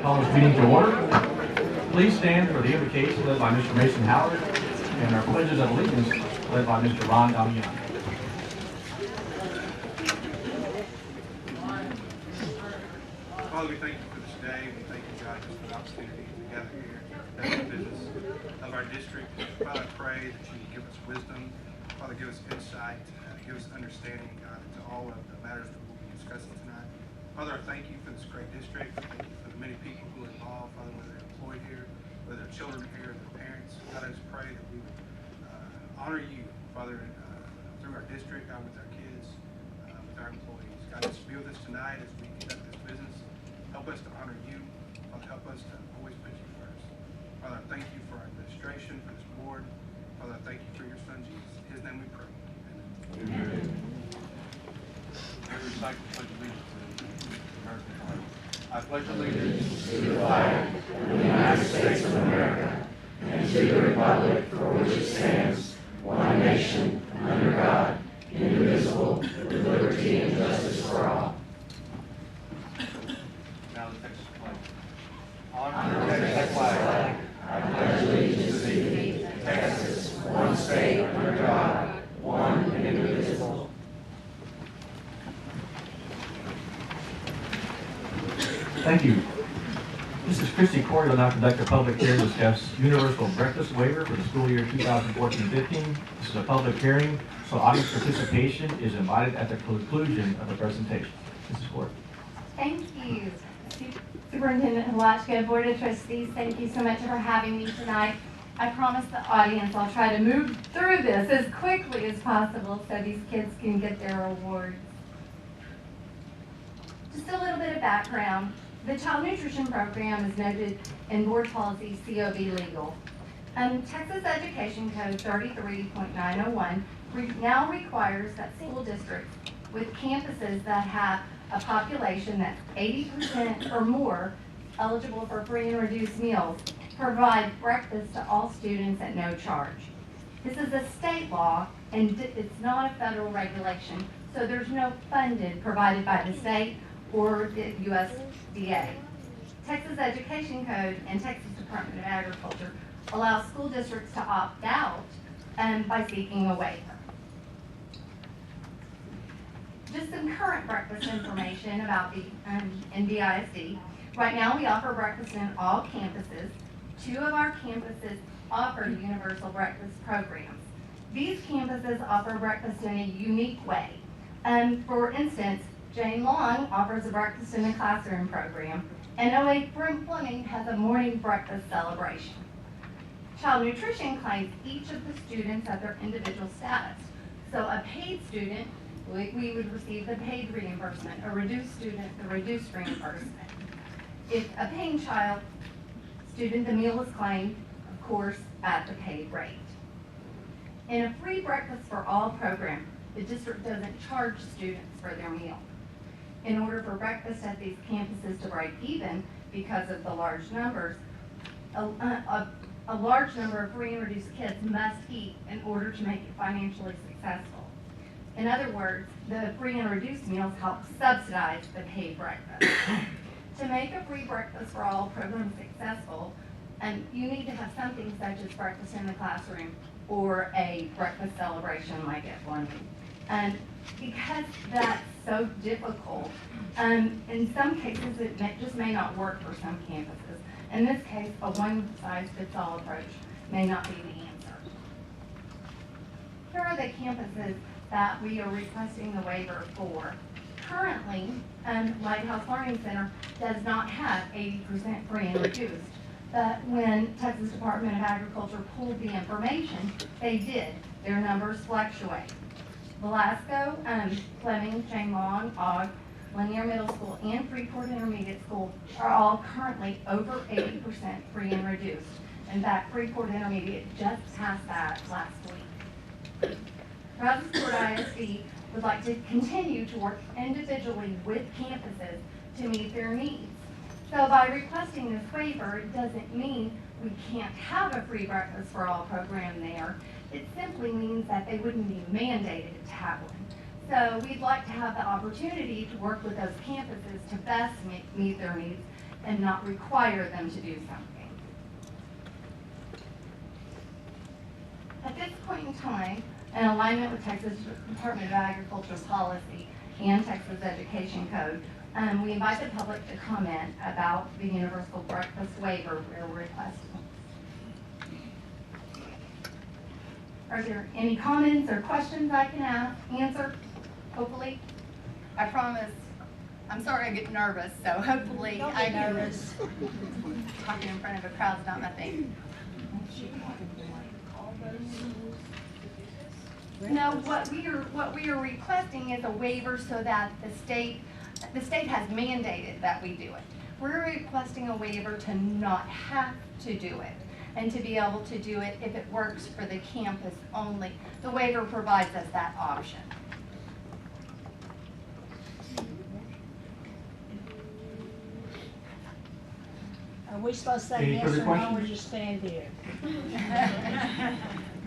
Call this meeting to order. Please stand for the invocation led by Mr. Mason Howard and our pledges of allegiance led by Mr. Ron Damiano. Father, we thank you for this day. We thank you, God, just for the opportunity to gather here to conduct the business of our district. Father, I pray that you give us wisdom. Father, give us insight, give us understanding, God, into all of the matters that we'll be discussing tonight. Father, I thank you for this great district. I thank you for the many people who are involved, Father, whether they're employed here, whether they're children here, their parents. God, I just pray that we would honor you, Father, through our district, God, with our kids, with our employees. God, just be with us tonight as we conduct this business. Help us to honor you. Father, help us to always put you first. Father, I thank you for our administration, for this board. Father, I thank you for your son, Jesus. In his name we pray. Amen. Every cycle pledge allegiance to the American flag. I pledge allegiance to the flag of the United States of America and to the republic for which it stands, one nation, under God, indivisible, with liberty and justice for all. Now the Texas flag. On the Texas flag, I pledge allegiance to thee, Texas, one state under God, one and indivisible. Thank you. This is Christy Corey will now conduct a public hearing to discuss universal breakfast waiver for the school year 2014-15. This is a public hearing, so audience participation is invited at the conclusion of the presentation. Mrs. Corey. Thank you. Superintendent Halachka, Board of Trustees, thank you so much for having me tonight. I promise the audience I'll try to move through this as quickly as possible so these kids can get their awards. Just a little bit of background. The Child Nutrition Program is noted in Board Policy COB Legal. Texas Education Code 33.901 now requires that school districts with campuses that have a population that's 80% or more eligible for free and reduced meals provide breakfast to all students at no charge. This is a state law and it's not a federal regulation, so there's no funding provided by the state or the USDA. Texas Education Code and Texas Department of Agriculture allow school districts to opt out by seeking a waiver. Just some current breakfast information about the NBISD. Right now we offer breakfast in all campuses. 2 of our campuses offer universal breakfast programs. These campuses offer breakfast in a unique way. For instance, Jane Long offers a breakfast in the classroom program, and OA Fleming has a morning breakfast celebration. Child Nutrition claims each of the students at their individual status. So a paid student, we would receive the paid reimbursement, a reduced student, the reduced reimbursement. If a paying child student, the meal is claimed, of course, at the paid rate. In a free breakfast for all program, the district doesn't charge students for their meal. In order for breakfast at these campuses to break even because of the large numbers, a large number of free and reduced kids must eat in order to make it financially successful. In other words, the free and reduced meals help subsidize the paid breakfast. To make a free breakfast for all program successful, you need to have something such as breakfast in the classroom or a breakfast celebration like at Fleming. And because that's so difficult, in some cases it just may not work for some campuses. In this case, a one-size-fits-all approach may not be the answer. Here are the campuses that we are requesting the waiver for. Currently, Lighthouse Learning Center does not have 80% free and reduced, but when Texas Department of Agriculture pulled the information, they did. Their numbers fluctuate. Velasco, Fleming, Jane Long, Ogg, Lanier Middle School, and Freeport Intermediate School are all currently over 80% free and reduced. In fact, Freeport Intermediate just passed that last week. Rouse's ISD would like to continue to work individually with campuses to meet their needs. So by requesting this waiver, it doesn't mean we can't have a free breakfast for all program there. It simply means that they wouldn't be mandated to have one. So we'd like to have the opportunity to work with those campuses to best meet their needs and not require them to do something. At this point in time, in alignment with Texas Department of Agriculture policy and Texas Education Code, we invite the public to comment about the universal breakfast waiver we're requesting. Are there any comments or questions I can answer? Hopefully. I promise. I'm sorry I get nervous, so hopefully I can. Nervous. Talking in front of a crowd is not my thing. No, what we are requesting is a waiver so that the state has mandated that we do it. We're requesting a waiver to not have to do it and to be able to do it if it works for the campus only. The waiver provides us that option. Are we supposed to say Any yes further or no, or questions? just stand there?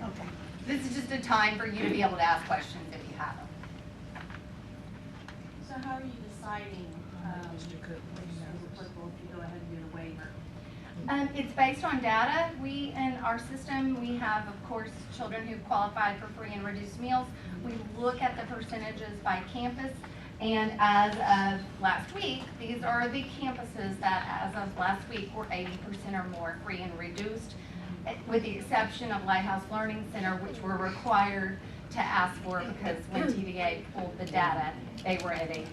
Okay. This is just a time for you to be able to ask questions if you have them. So how are you deciding, which is applicable if you go ahead and do the waiver? It's based on data. We, in our system, we have, of course, children who've qualified for free and reduced meals. We look at the percentages by campus, and as of last week, these are the campuses that, as of last week, were 80% or more free and reduced, with the exception of Lighthouse Learning Center, which were required to ask for because when TVA pulled the data, they were at 80%.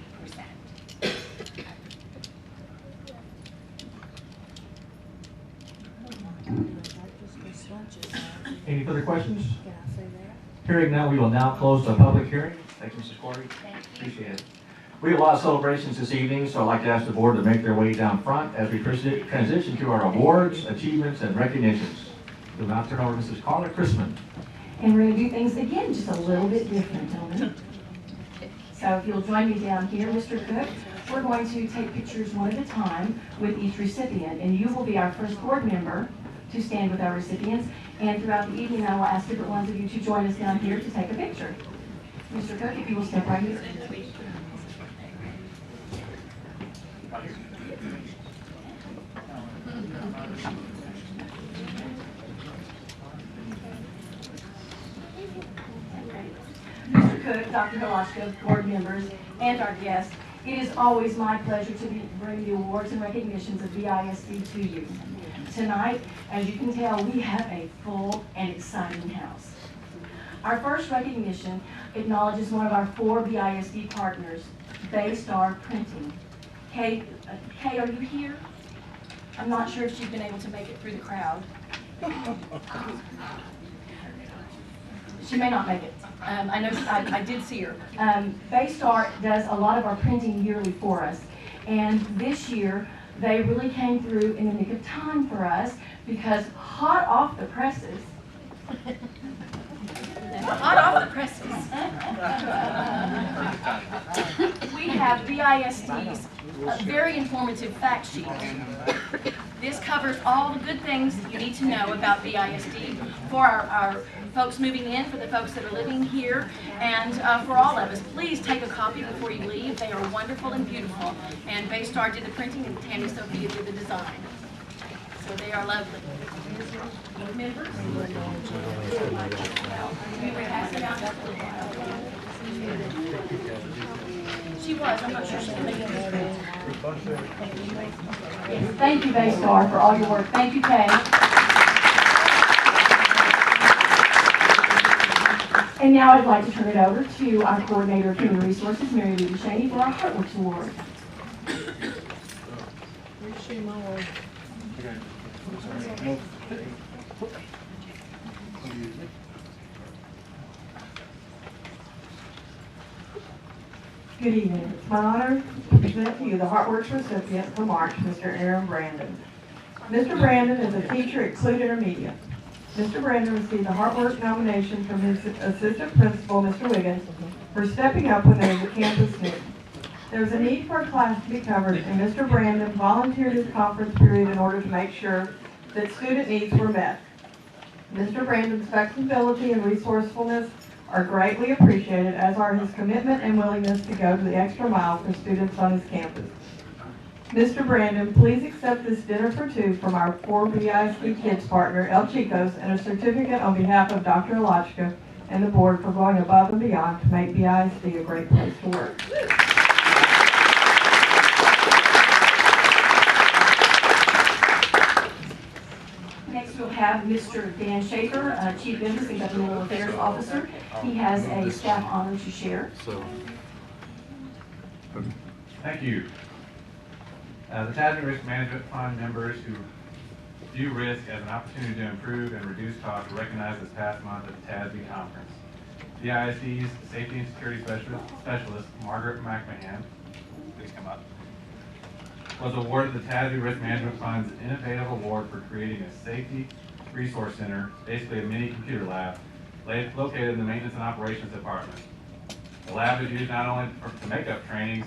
Any further questions? Can I say that? Hearing none, we will now close the public hearing. Thank you, Mrs. Corey. Thank you. Appreciate it. We have a lot of celebrations this evening, so I'd like to ask the board to make their way down front as we transition to our awards, achievements, and recognitions. We'll now turn over to Mrs. Carla Chrisman. And we're going to do things again just a little bit different, gentlemen. So if you'll join me down here, Mr. Cook, we're going to take pictures one at a time with each recipient, and you will be our first board member to stand with our recipients. And throughout the evening, I will ask different ones of you to join us down here to take a picture. Mr. Cook, if you will step right here. Mr. Cook, Dr. Halaska, board members, and our guests, it is always my pleasure to bring the awards and recognitions of VISD to you. Tonight, as you can tell, we have a full and exciting house. Our first recognition acknowledges one of our 4 VISD partners, Baystar Printing. Kay, are you here? I'm not sure if she's been able to make it through the crowd. She may not make it. I know I did see her. Baystar does a lot of our printing yearly for us, and this year they really came through in the nick of time for us because hot off the presses. Hot off the presses. We have VISD's very informative fact sheet. This covers all the good things you need to know about VISD for our folks moving in, for the folks that are living here, and for all of us. Please take a copy before you leave. They are wonderful and beautiful. And Baystar did the printing and Tammy Sophia did the design. So they are lovely. Members? She was. I'm not sure she can make it. Yes, thank you, Baystar, for all your work. Thank you, Kay. And now I'd like to turn it over to our Coordinator of Human Resources, Mary Lou Shaney, for our HeartWorks Award. Good evening. It's my honor to present to you the HeartWorks recipient for March, Mr. Aaron Brandon. Mr. Brandon is a teacher at Clute Intermediate. Mr. Brandon received the HeartWorks nomination from his assistant principal, Mr. Wiggins, for stepping up when there was a campus need. There was a need for a class to be covered, and Mr. Brandon volunteered his conference period in order to make sure that student needs were met. Mr. Brandon's flexibility and resourcefulness are greatly appreciated, as are his commitment and willingness to go to the extra mile for students on his campus. Mr. Brandon, please accept this dinner for two from our 4BISD Kids partner, El Chicos, and a certificate on behalf of Dr. Alachka and the board for going above and beyond to make BISD a great place to work. Next, we'll have Mr. Dan Schaefer, Chief Business and Governmental Affairs Officer. He has a staff honor to share. Thank you. The TASB Risk Management Fund members who view risk as an opportunity to improve and reduce costs were recognized this past month at the TASB conference. BISD's Safety and Security Specialist, Margaret McMahon, please come up, was awarded the TASB Risk Management Fund's Innovative Award for creating a safety resource center, basically a mini computer lab, located in the Maintenance and Operations Department. The lab is used not only to make up trainings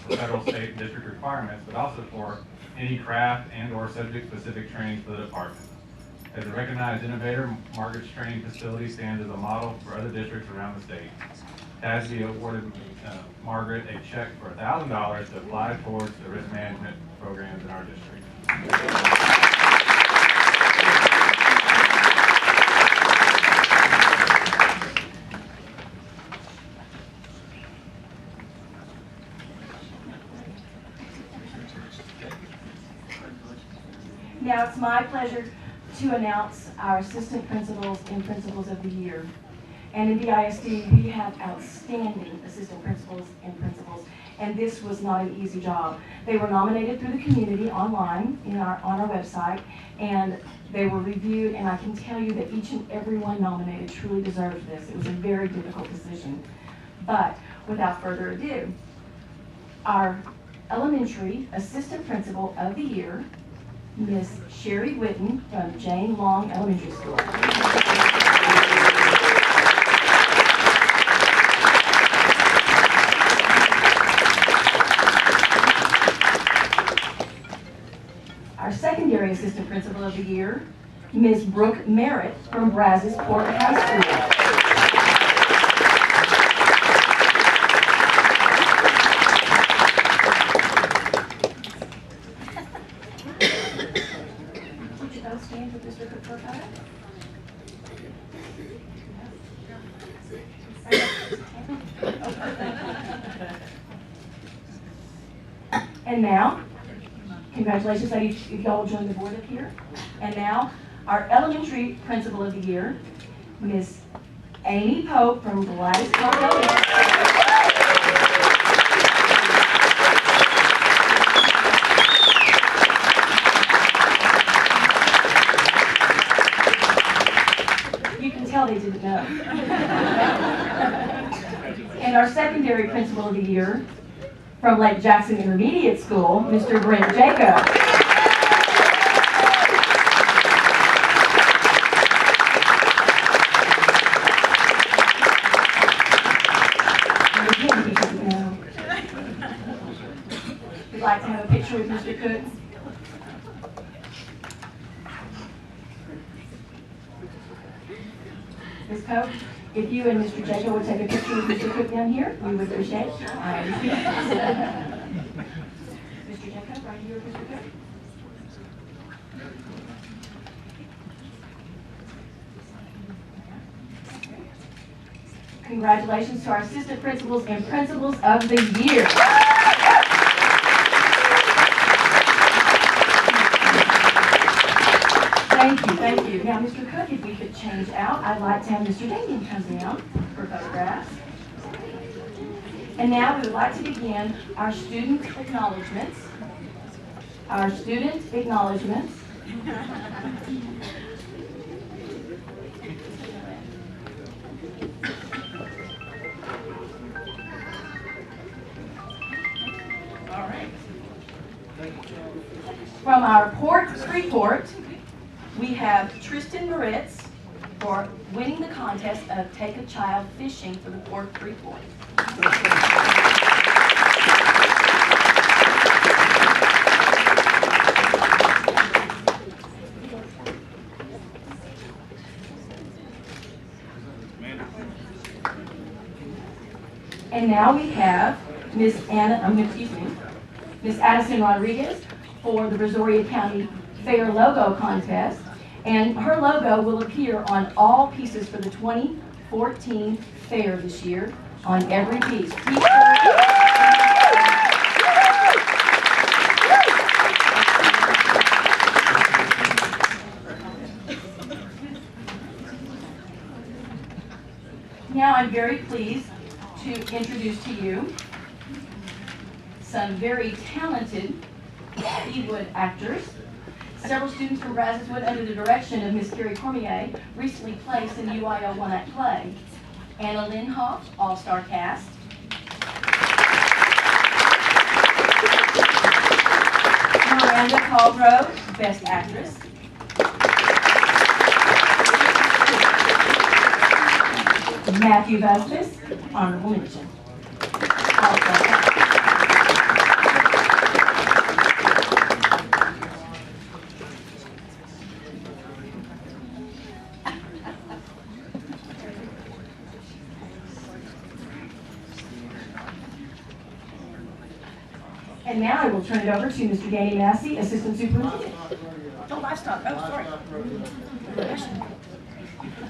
for federal, state, and district requirements, but also for any craft and/or subject-specific trainings for the department. As a recognized innovator, Margaret's training facility stands as a model for other districts around the state. TASB awarded Margaret a check for $1,000 to apply towards the risk management programs in our district. Now it's my pleasure to announce our assistant principals and principals of the year. And in BISD, we have outstanding assistant principals and principals, and this was not an easy job. They were nominated through the community online on our website, and they were reviewed, and I can tell you that each and every one nominated truly deserved this. It was a very difficult decision. But without further ado, our elementary assistant principal of the year, Miss Sherry Witten from Jane Long Elementary School. Our secondary assistant principal of the year, Ms. Brooke Merritt from Brazos Port High School. Would you both stand with Mr. Cook for a photo? And now, congratulations, ladies, if y'all will join the board up here. And now, our elementary principal of the year, Miss Amy Pope from Gladys Park Elementary. You can tell they didn't know. And our secondary principal of the year, from Lake Jackson Intermediate School, Mr. Brent Jacob. We'd like to have a picture with Mr. Cook. Ms. Cook, if you and Mr. Jacob would take a picture with Mr. Cook down here, we would appreciate it. Mr. Jacob, right here with Mr. Cook. Congratulations to our assistant principals and principals of the year. Thank you. Now, Mr. Cook, if we could change out, I'd like to have Mr. Damien come down for photographs. And now we would like to begin our student acknowledgements. All right. From our Port Freeport, we have Tristan Moritz for winning the contest of Take a Child Fishing for the Port Freeport. And now we have Miss Anna, excuse me, Miss Addison Rodriguez for the Brazoria County Fair Logo Contest. And her logo will appear on all pieces for the 2014 fair this year, on every piece. Now I'm very pleased to introduce to you some very talented Ewood actors. Several students from Brazos Wood, under the direction of Miss Carrie Cormier, recently placed in the UIL one-act play. Anna Lindhoff, all-star cast. Miranda Caldrove, best actress. Matthew Vasquez, honorable mention. All-star cast. And now I will turn it over to Mr. Danny Massey, Assistant Superintendent. Oh, livestock, sorry.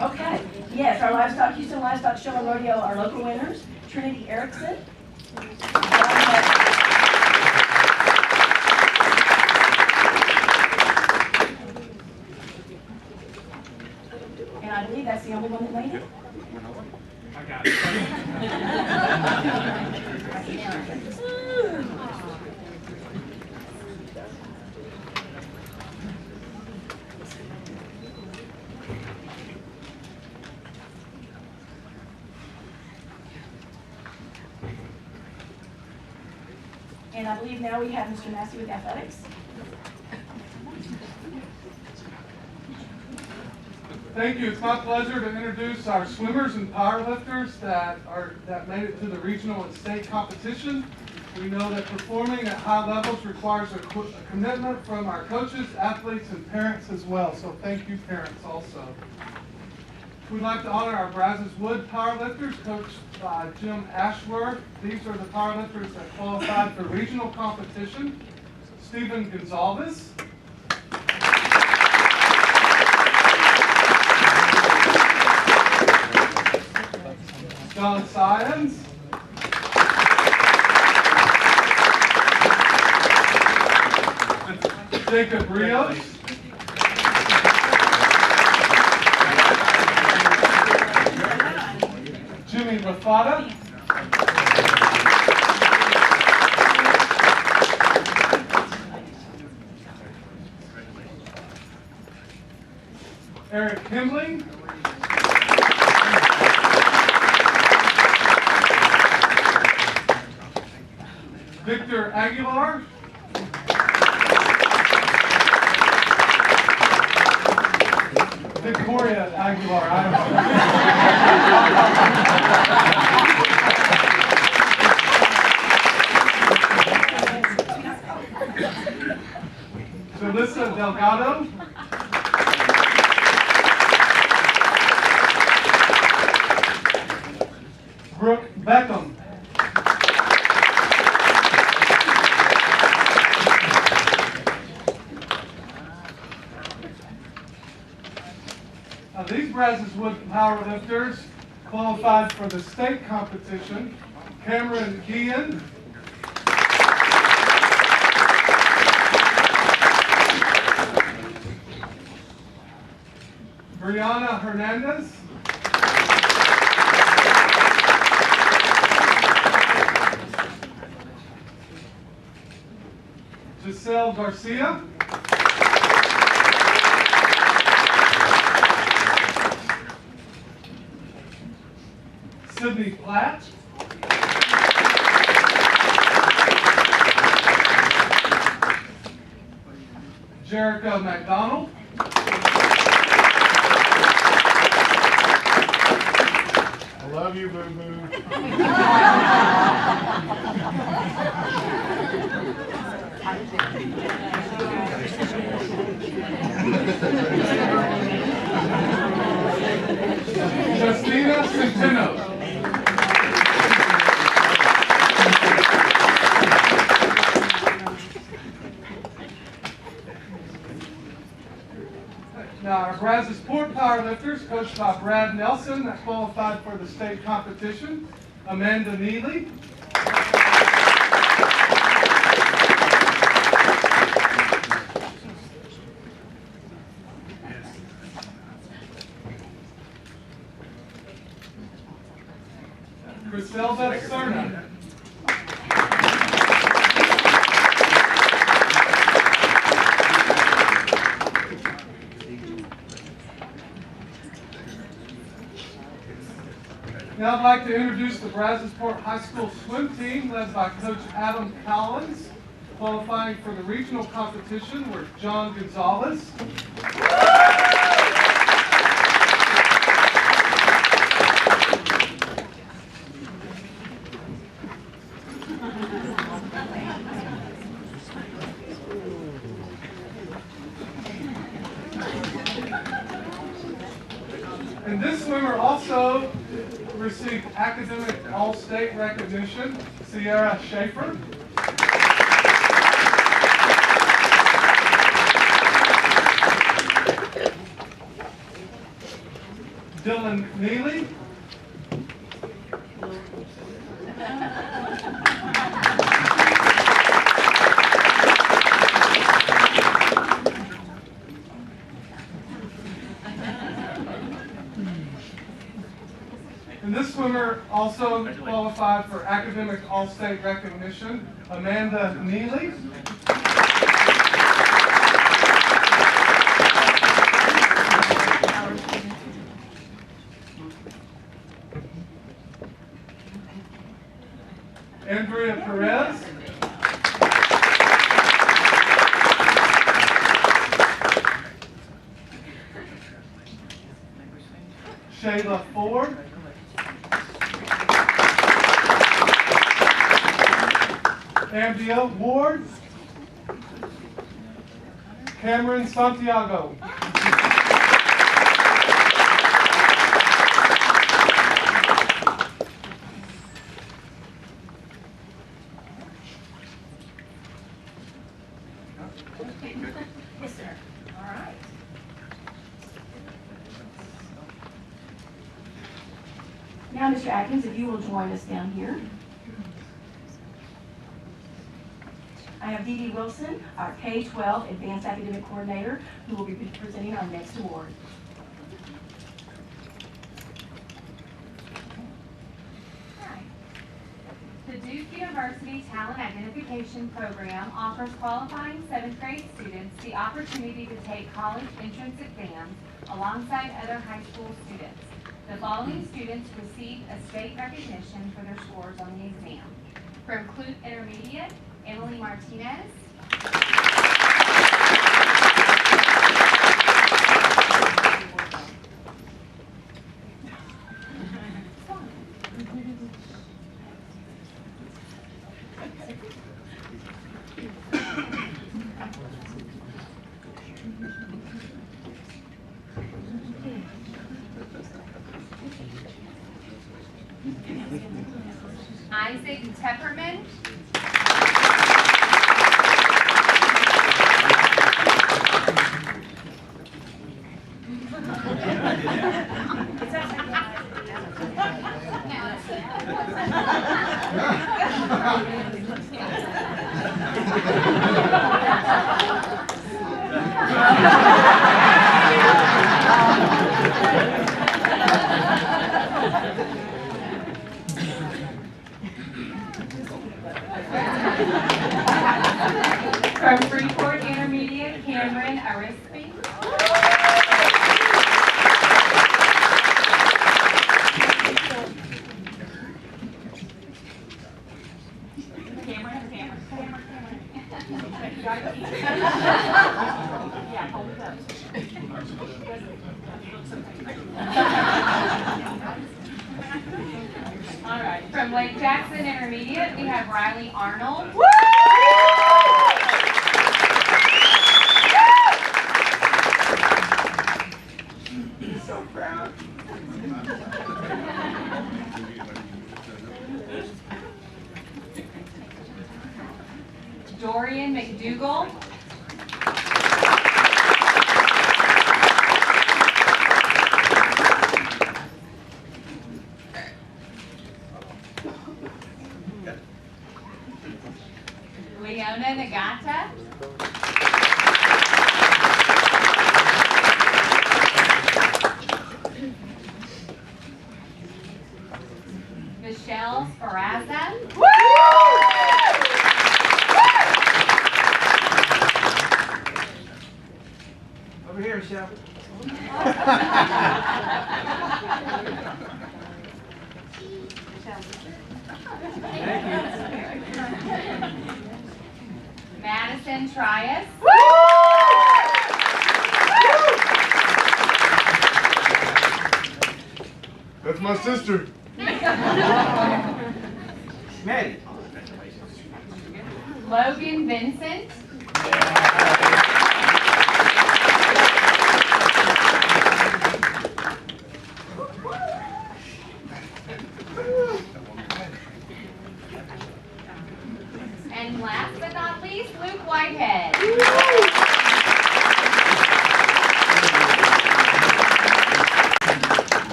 Okay, yes, our livestock, Houston Livestock Show and Rodeo, our local winners, Trinity Erickson. And I believe that's the only one that made it. I got it. And I believe now we have Mr. Massey with athletics. Thank you. It's my pleasure to introduce our swimmers and powerlifters that made it to the regional and state competition. We know that performing at high levels requires a commitment from our coaches, athletes, and parents as well. So thank you, parents, also. We'd like to honor our Brazos Wood powerlifters, coached by Jim Ashworth. These are the powerlifters that qualified for regional competition. Stephen Gonzalez. John Syons. Jacob Rios. Jimmy Rafata. Eric Himling. Victor Aguilar. Victoria Aguilar, I don't know. Melissa Delgado. Brooke Beckham. These Brazos Wood powerlifters qualified for the state competition. Cameron Guillen. Brianna Hernandez. Giselle Garcia. Sydney Platt. Jericho McDonald. I love you, Boo Boo. Justina Centeno. Now, our Brazos Port powerlifters, coached by Brad Nelson, that qualified for the state competition. Amanda Neely. Griselda Cerna. Now I'd like to introduce the Brazosport High School swim team led by Coach Adam Collins. Qualifying for the regional competition were John Gonzalez, and this swimmer also received academic all-state recognition, Sierra Schaefer. Dylan Neely. And this swimmer also qualified for academic all-state recognition, Amanda Neely. Andrea Perez. Shayla Ford. Ambia Ward. Cameron Santiago. Yes, sir. All right. Now, Mr. Atkins, if you will join us down here. I have Dee Dee Wilson, our K-12 Advanced Academic Coordinator, who will be presenting our next award. Hi. The Duke University Talent Identification Program offers qualifying 7th grade students the opportunity to take college entrance exams alongside other high school students. The following students received a state recognition for their scores on the exam. From Clute Intermediate, Emily Martinez. Isaac Tepperman. From Freeport Intermediate, Cameron Arispe. Yeah, hold it up. All right. From Lake Jackson Intermediate, we have Riley Arnold. So proud. Dorian McDougall. here, Shell. Madison Trias. That's my sister. Maddie. Logan Vincent. And last but not least, Luke Whitehead.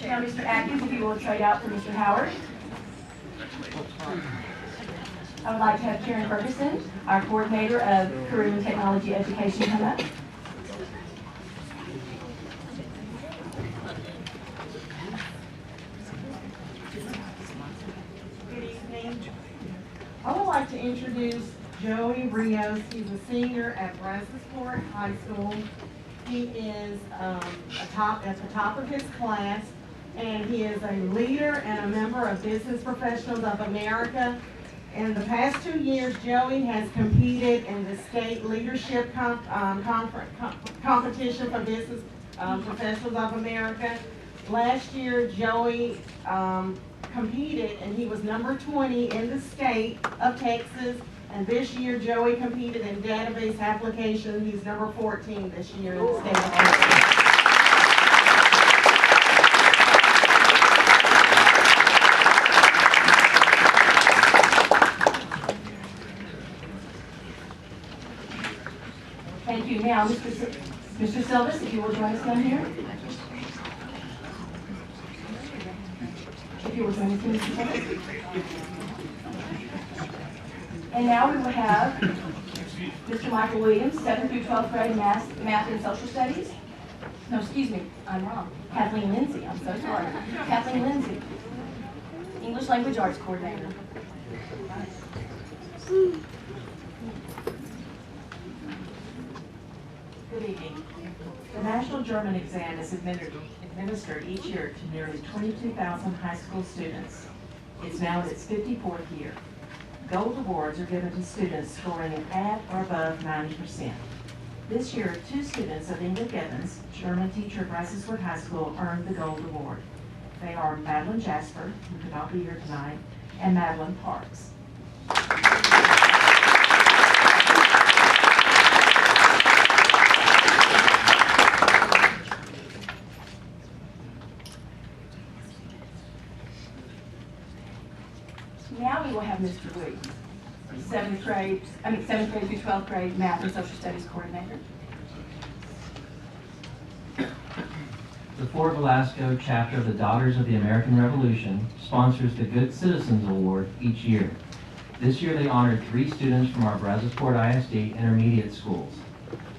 Now, Mr. Atkins, if you will trade out for Mr. Howard. I would like to have Karen Ferguson, our coordinator of career and technology education, come up. Good evening. I would like to introduce Joey Rios. He's a senior at Brazosport High School. He is at the top of his class, and he is a leader and a member of Business Professionals of America. In the past 2 years, Joey has competed in the state leadership competition for Business Professionals of America. Last year, Joey competed, and he was number 20 in the state of Texas. And this year, Joey competed in database application. He's number 14 this year in the state of Texas. Thank you. Now, Mr. Silvas, if you will join us down here. If you will join us here, Mr. Silvas. And now we will have Mr. Michael Williams, 7th through 12th grade math and social studies. No, excuse me, I'm wrong. Kathleen Lindsay, I'm so sorry. Kathleen Lindsay, English Language Arts Coordinator. Good evening. The National German Exam is administered each year to nearly 22,000 high school students. It's now in its 54th year. Gold awards are given to students scoring at or above 90%. This year, 2 students of Ingrid Evans, German teacher at Brazosport High School, earned the Gold Award. They are Madeline Jasper, who could not be here tonight, and Madeline Parks. Now we will have Mr. Williams, 7th grade through 12th grade math and social studies coordinator. The Fort Velasco chapter of the Daughters of the American Revolution sponsors the Good Citizens Award each year. This year they honored 3 students from our Brazosport ISD intermediate schools.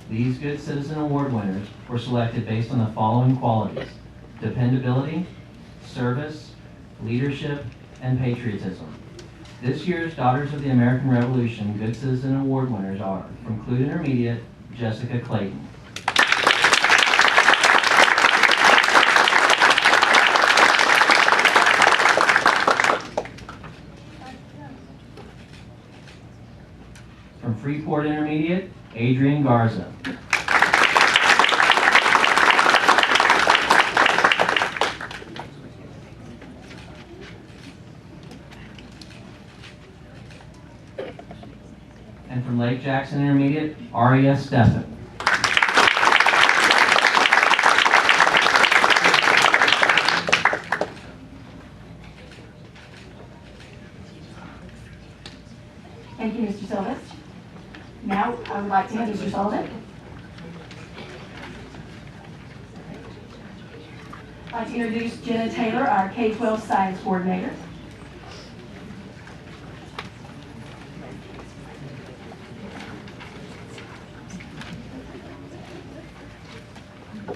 These Good Citizen Award winners were selected based on the following qualities: dependability, service, leadership, and patriotism. This year's Daughters of the American Revolution Good Citizen Award winners are, from Clute Intermediate, Jessica Clayton. From Freeport Intermediate, Adrian Garza. And from Lake Jackson Intermediate, Aria Steffen. Thank you, Mr. Silvas. Now I would like to have Mr. Sullivan. I'd like to introduce Jenna Taylor, our K-12 science coordinator.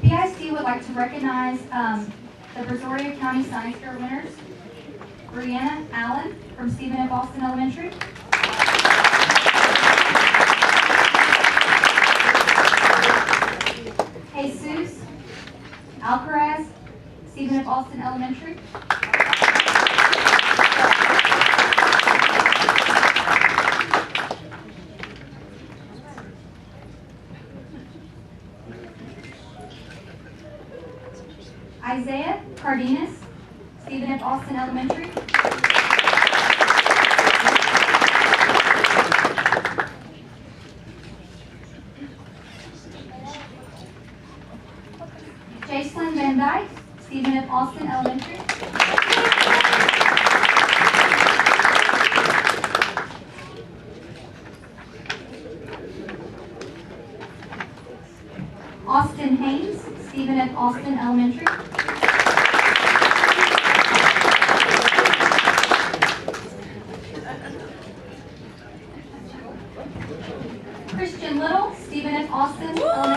The ISD would like to recognize the Brazoria County Science Fair winners. Brianna Allen from Stephen F. Austin Elementary. Jesus Alcaraz, Stephen F. Austin Elementary. Isaiah Cardenas, Stephen F. Austin Elementary. Jacelyn Van Dyke, Stephen F. Austin Elementary. Austin Haynes, Stephen F. Austin Elementary. Christian Little, Stephen F. Austin Elementary.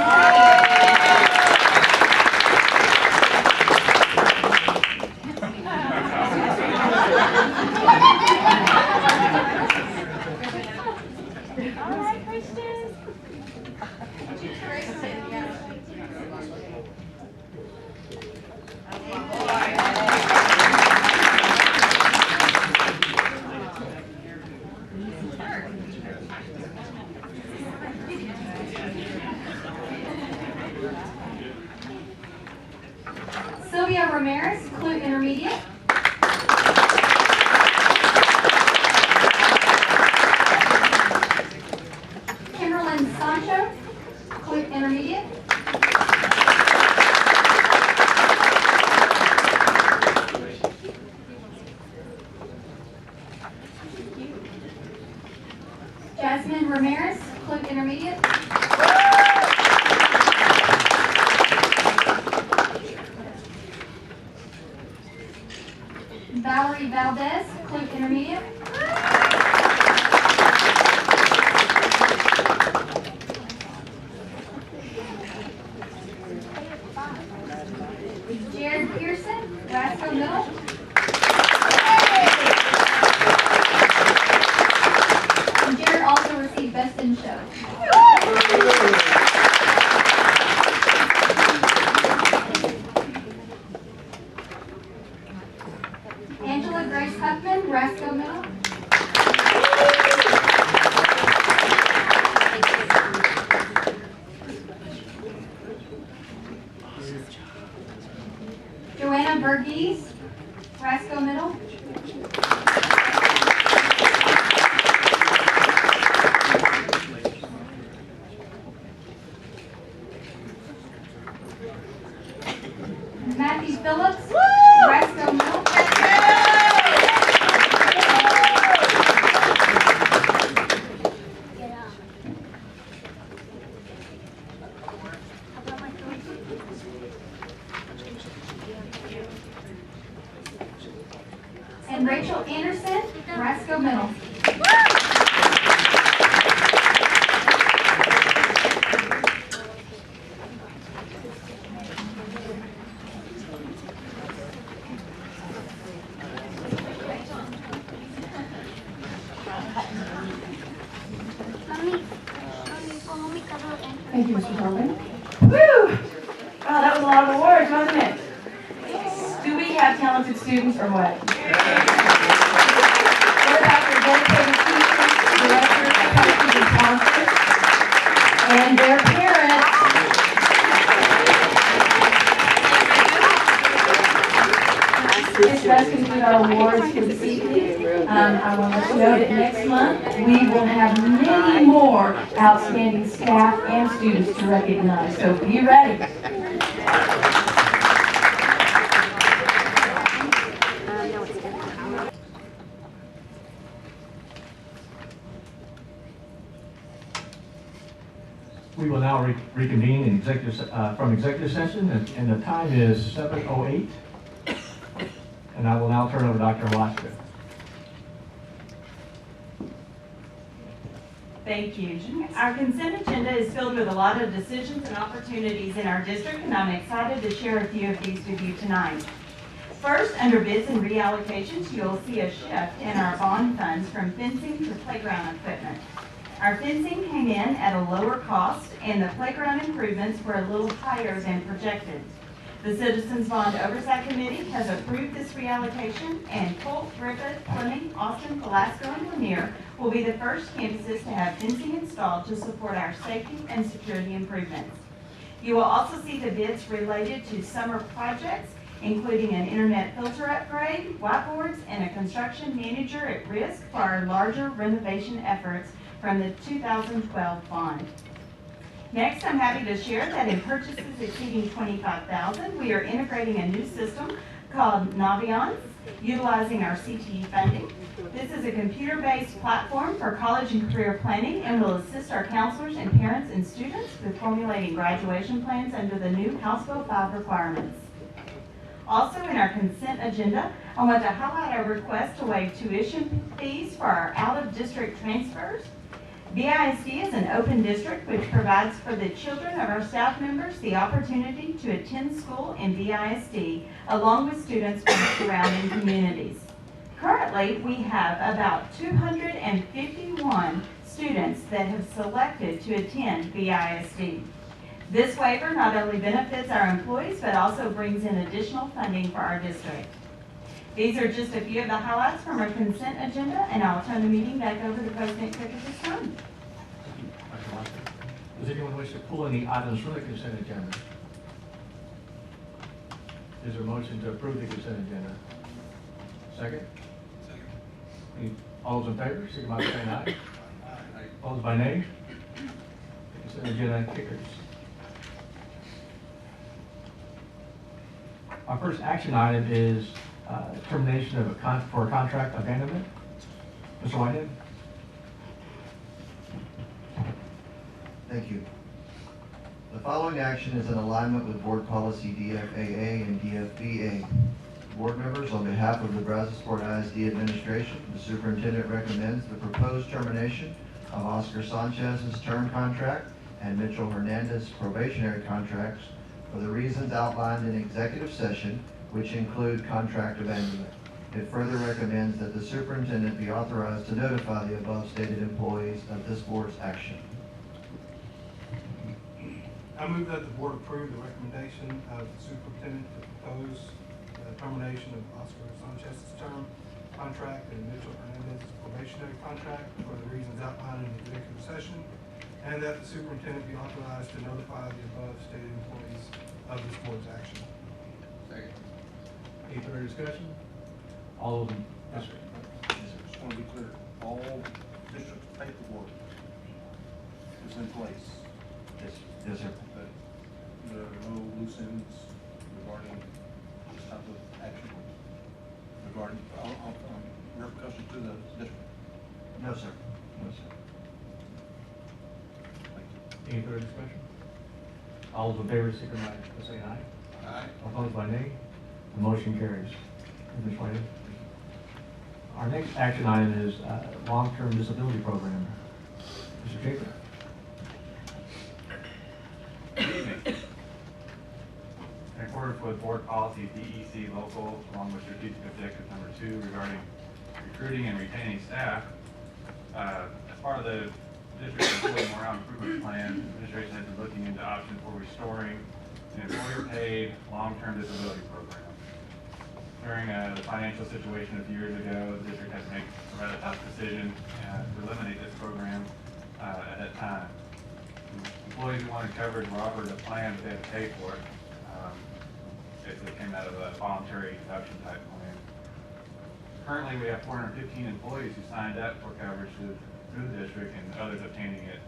All right, Christian. Sylvia Ramirez, Clute Intermediate. Kimberlyn Sancho, Clute Intermediate. Jasmine Ramirez, Clute Intermediate. Valerie Valdez, Clute Intermediate. Jared Pearson, Rasco Middle. And Jared also received Best in Show. Angela Grace Huffman, Rasco Middle. Joanna Verghese, Rasco Middle. Matthew Phillips, Rasco Middle. And Rachel Anderson, Rasco Middle. Thank you, Mr. Tobin. Woo! Wow, that was a lot of awards, wasn't it? Do we have talented students or what? What about their dedicated teachers, directors, coaches, and sponsors? And their parents? This does conclude our awards for this evening. I want to let you know that next month we will have many more outstanding staff and students to recognize, so be ready. We will now reconvene in from executive session, and the time is 7:08. And I will now turn over to Dr. Halaska. Thank you. Our consent agenda is filled with a lot of decisions and opportunities in our district, and I'm excited to share a few of these with you tonight. First, under bids and reallocations, you'll see a shift in our bond funds from fencing to playground equipment. Our fencing came in at a lower cost, and the playground improvements were a little higher than projected. The Citizens Bond Oversight Committee has approved this reallocation, and Polk, Griffith, Fleming, Austin, Velasco, and Lanier will be the first campuses to have fencing installed to support our safety and security improvements. You will also see the bids related to summer projects, including an internet filter upgrade, whiteboards, and a construction manager at risk for our larger renovation efforts from the 2012 bond. Next, I'm happy to share that in purchases exceeding $25,000, we are integrating a new system called Naviance, utilizing our CTE funding. This is a computer-based platform for college and career planning and will assist our counselors and parents and students with formulating graduation plans under the new House Bill 5 requirements. Also, in our consent agenda, I want to highlight our request to waive tuition fees for our out-of-district transfers. BISD is an open district which provides for the children of our staff members the opportunity to attend school in BISD along with students from surrounding communities. Currently, we have about 251 students that have selected to attend BISD. This waiver not only benefits our employees, but also brings in additional funding for our district. These are just a few of the highlights from our consent agenda, and I'll turn the meeting back over to President Cook at this time. Does anyone wish to pull any items from the consent agenda? Is there a motion to approve the consent agenda? Second? Second. All those in favor, signify by saying aye. Aye. Opposed by nay? The consent agenda carries. Our first action item is termination of for a contract abandonment. Mr. Whitehead? Thank you. The following action is in alignment with Board Policy DFAA and DFBA. Board members, on behalf of the Brazosport ISD administration, the superintendent recommends the proposed termination of Oscar Sanchez's term contract and Mitchell Hernandez's probationary contracts for the reasons outlined in executive session, which include contract abandonment. It further recommends that the superintendent be authorized to notify the above stated employees of this board's action. I move that the board approve the recommendation of the superintendent to propose termination of Oscar Sanchez's term contract and Mitchell Hernandez's probationary contract for the reasons outlined in the executive session, and that the superintendent be authorized to notify the above stated employees of this board's action. Second. Any further discussion? All those in, yes, sir. Just want to be clear, all district paperwork is in place. Yes, sir. But there are no loose ends regarding this type of action, regarding repercussions to the district. No, sir. No, sir. Any further discussion? All those in favor, signify by saying aye. Aye. Opposed by nay? The motion carries. Ms. Whitehead. Our next action item is long-term disability program. Mr. Jacob. In accordance with Board Policy DEC Local, along with Strategic Objective Number 2 regarding recruiting and retaining staff, as part of the district employee morale improvement plan, administration has been looking into options for restoring an employer-paid long-term disability program. During the financial situation a few years ago, the district had to make a rather tough decision to eliminate this program at that time. Employees who wanted coverage were offered a plan, but they had to pay for it. Basically came out of a voluntary deduction type plan. Currently, we have 415 employees who signed up for coverage through the district, and others obtaining it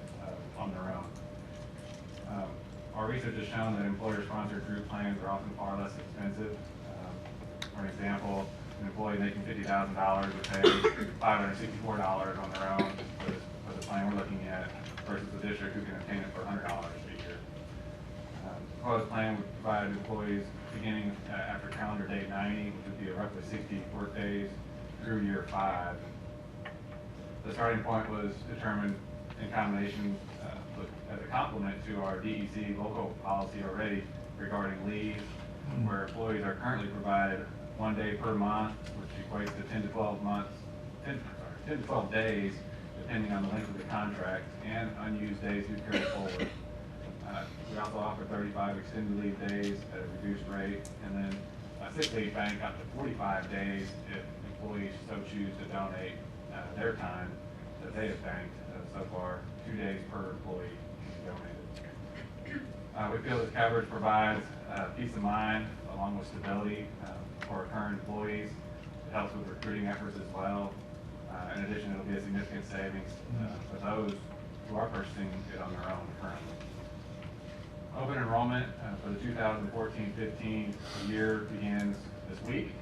on their own. Our research has shown that employer-sponsored group plans are often far less expensive. For example, an employee making $50,000 would pay $564 on their own for the plan we're looking at, versus the district who can obtain it for $100 a year. The proposed plan would provide employees beginning after calendar day 90, which would be roughly 60 work days, through year 5. The starting point was determined in combination as a complement to our DEC local policy already regarding leave, where employees are currently provided 1 day per month, which equates to 10 to 12 months, 10 to 12 days, depending on the length of the contract, and unused days we carry forward. We also offer 35 extended leave days at a reduced rate, and then a sick leave bank up to 45 days if employees so choose to donate their time that they have banked. So far, 2 days per employee donated. We feel this coverage provides peace of mind along with stability for our current employees. It helps with recruiting efforts as well. In addition, it'll be a significant savings for those who are purchasing it on their own currently. Open enrollment for the 2014-15 year begins this week,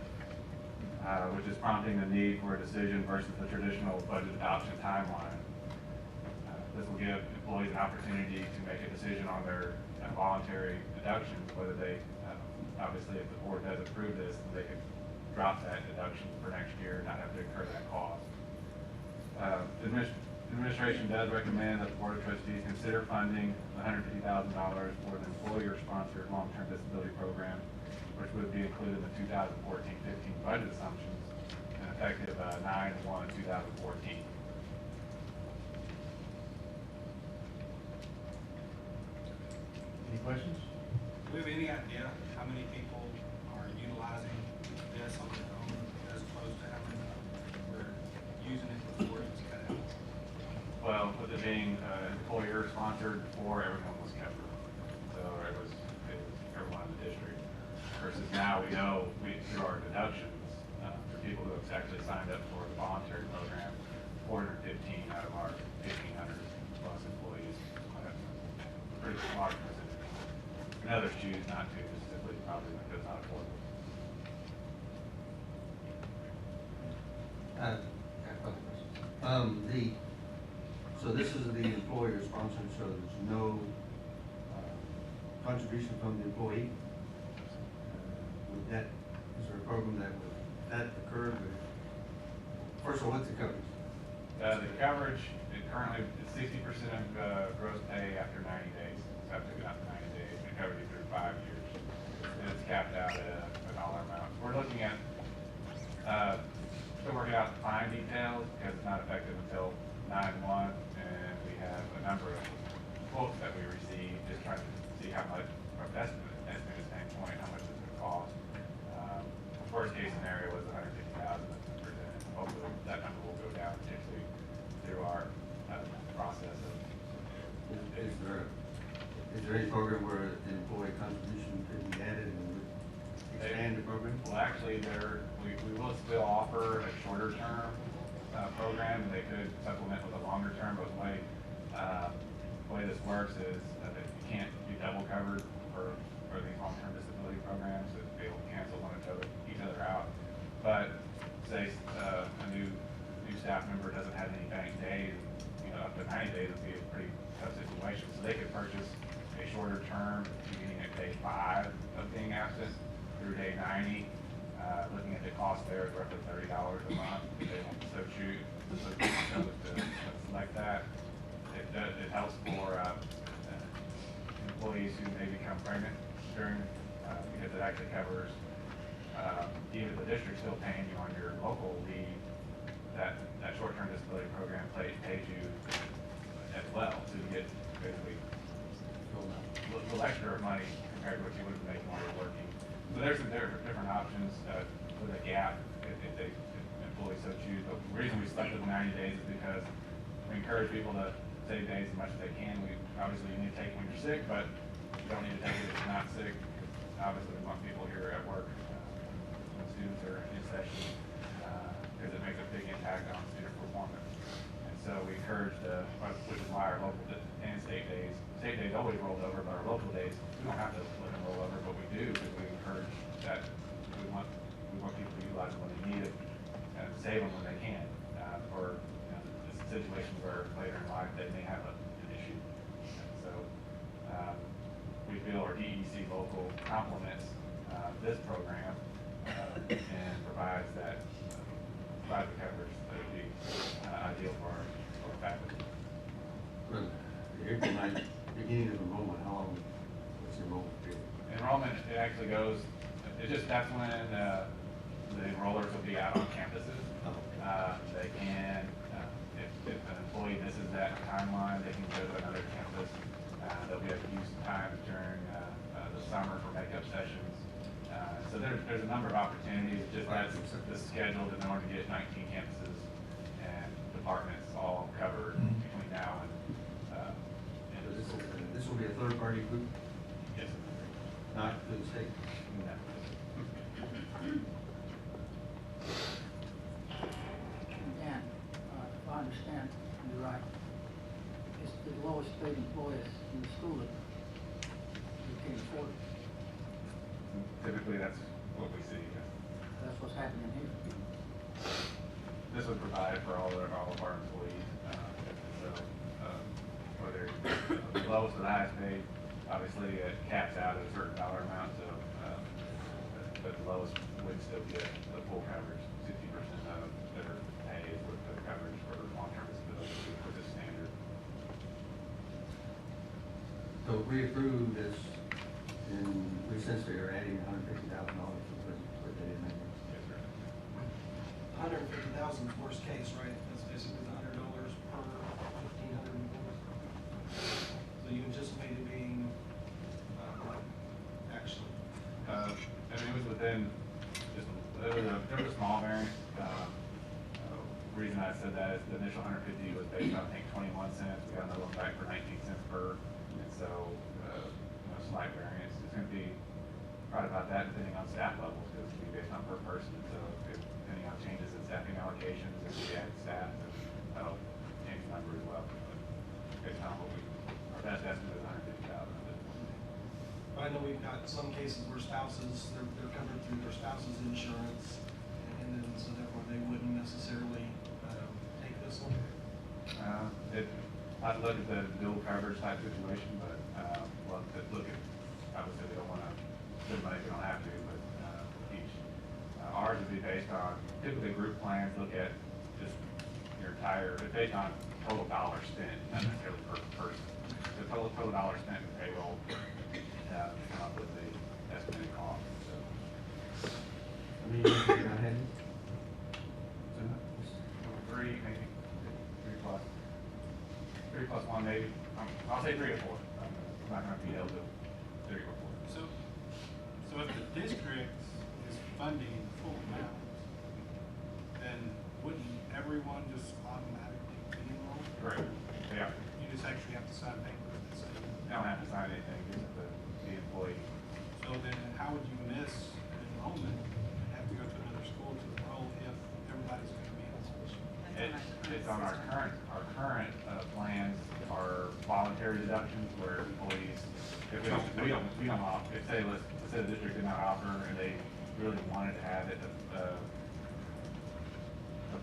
which is prompting the need for a decision versus the traditional budget adoption timeline. This will give employees an opportunity to make a decision on their voluntary deductions, whether they, obviously if the board does approve this, they could drop that deduction for next year and not have to incur that cost. Administration does recommend that the Board of Trustees consider funding $150,000 for the employer-sponsored long-term disability program, which would be included in the 2014-15 budget assumptions and effective 9/1/2014. Any questions? Do we have any idea how many people are utilizing this on their own as opposed to having, we're using it before it's cut out? Well, with it being employer sponsored before, everyone was covered. So it was everyone in the district. Versus now we know through our deductions, for people who have actually signed up for the voluntary program, 415 out of our 1,500 plus employees. So that's a pretty large percentage. And others choose not to, just simply probably because it's not affordable. Got a couple questions. So this is the employer sponsored, so there's no contribution from the employee. Would that, is there a program that would that occur? First of all, what's the coverage? The coverage, it currently is 60% of gross pay after 90 days. So after 90 days, it covers you through 5 years. And it's capped out at a dollar amount. We're looking at, still working out the fine details because it's not effective until 9/1, and we have a number of quotes that we received, just trying to see how much, from an estimated standpoint, how much it's going to cost. Worst case scenario was 150,000 presented. Hopefully that number will go down, particularly through our process of. Is there any program where an employee contribution could be added and would expand the program? Well, actually, we will still offer a shorter term program, and they could supplement with a longer term, but the way this works is that you can't be double covered for these long-term disability programs, that they will cancel each other out. But say a new staff member doesn't have any bank days, up to 90 days would be a pretty tough situation. So they could purchase a shorter term beginning at day 5 of being absent through day 90. Looking at the cost there is roughly $30 a month. If they want to choose to select that. It helps for employees who may become pregnant during, because it actually covers, even if the district's still paying you on your local leave, that short-term disability program pays you as well, so you get basically a little extra money compared to what you would be making while you're working. So there's some different options with a gap if employees so choose. But the reason we selected the 90 days is because we encourage people to save days as much as they can. Obviously you need to take it when you're sick, but you don't need to take it if you're not sick. Obviously we want people here at work when students are in session because it makes a big impact on student performance. And so we encourage which is why our local and state days always rolled over, but our local days, we don't have to let them roll over, but we do because we encourage that we want people to utilize them when they need it and save them when they can for situations where later in life they may have an issue. And so we feel our DEC local complements this program and provides the coverage that would be ideal for our faculty. Well, April 9th, beginning of enrollment, how long, what's the enrollment period? Enrollment, it actually goes, that's when the enrollers will be out on campuses. They can, if an employee misses that timeline, they can go to another campus. They'll be able to use time during the summer for makeup sessions. So there's a number of opportunities, just that's the schedule in order to get 19 campuses and departments all covered between now and This will be a third-party group, yes. not through the state. No. Dan, if I understand you right, it's the lowest paid employees in the school that you can afford. Typically, that's what we see. Yes. That's what's happening here. This would provide for all of our employees. So whether the lowest or the highest paid, obviously it caps out at a certain dollar amount. So, but the lowest would still get the full coverage. 60% of their pay is with the coverage for long-term disability, which is standard. So if we approve this, then we essentially are adding $150,000 for the maintenance. Yes, sir. 150,000 is worst case, right? That's basically $100 per 1,500 employees. So you anticipate it being, what, actually? I mean, it was within just, there was a small variance. Reason I said that is the initial 150 was based on, I think, 21 cents. We got another one back for 19 cents per. And so, slight variance. It's going to be right about that depending on staff levels, because it's going to be based on per person. So depending on changes in staffing allocations, if we add staff, that'll change the number as well. But based on what our best estimate is 150,000. But I know we've got some cases where spouses, they're covered through their spouse's insurance, and then so therefore they wouldn't necessarily take this one. I'd look at the dual coverage type situation, but we'll have to look at, obviously we don't want to spend money if we don't have to, but each. Ours would be based on, typically group plans look at just your entire, it's based on total dollars spent, not necessarily per person. The total dollars spent in payroll, come up with the estimated cost. So. I mean, you're not heading? Three, maybe, 3 plus 1 maybe. I'll say 3 or 4. I'm not going to be able to 3 or 4. So if the district is funding the full amount, then wouldn't everyone just automatically be enrolled? Correct. Yeah. You just actually have to sign papers that say. You don't have to sign anything, just the employee. So then how would you miss an enrollment and have to go to another school to enroll if everybody's going to be in school? It's on our current plans are voluntary deductions where employees, if we don't offer, if say the district did not offer and they really wanted to have it, the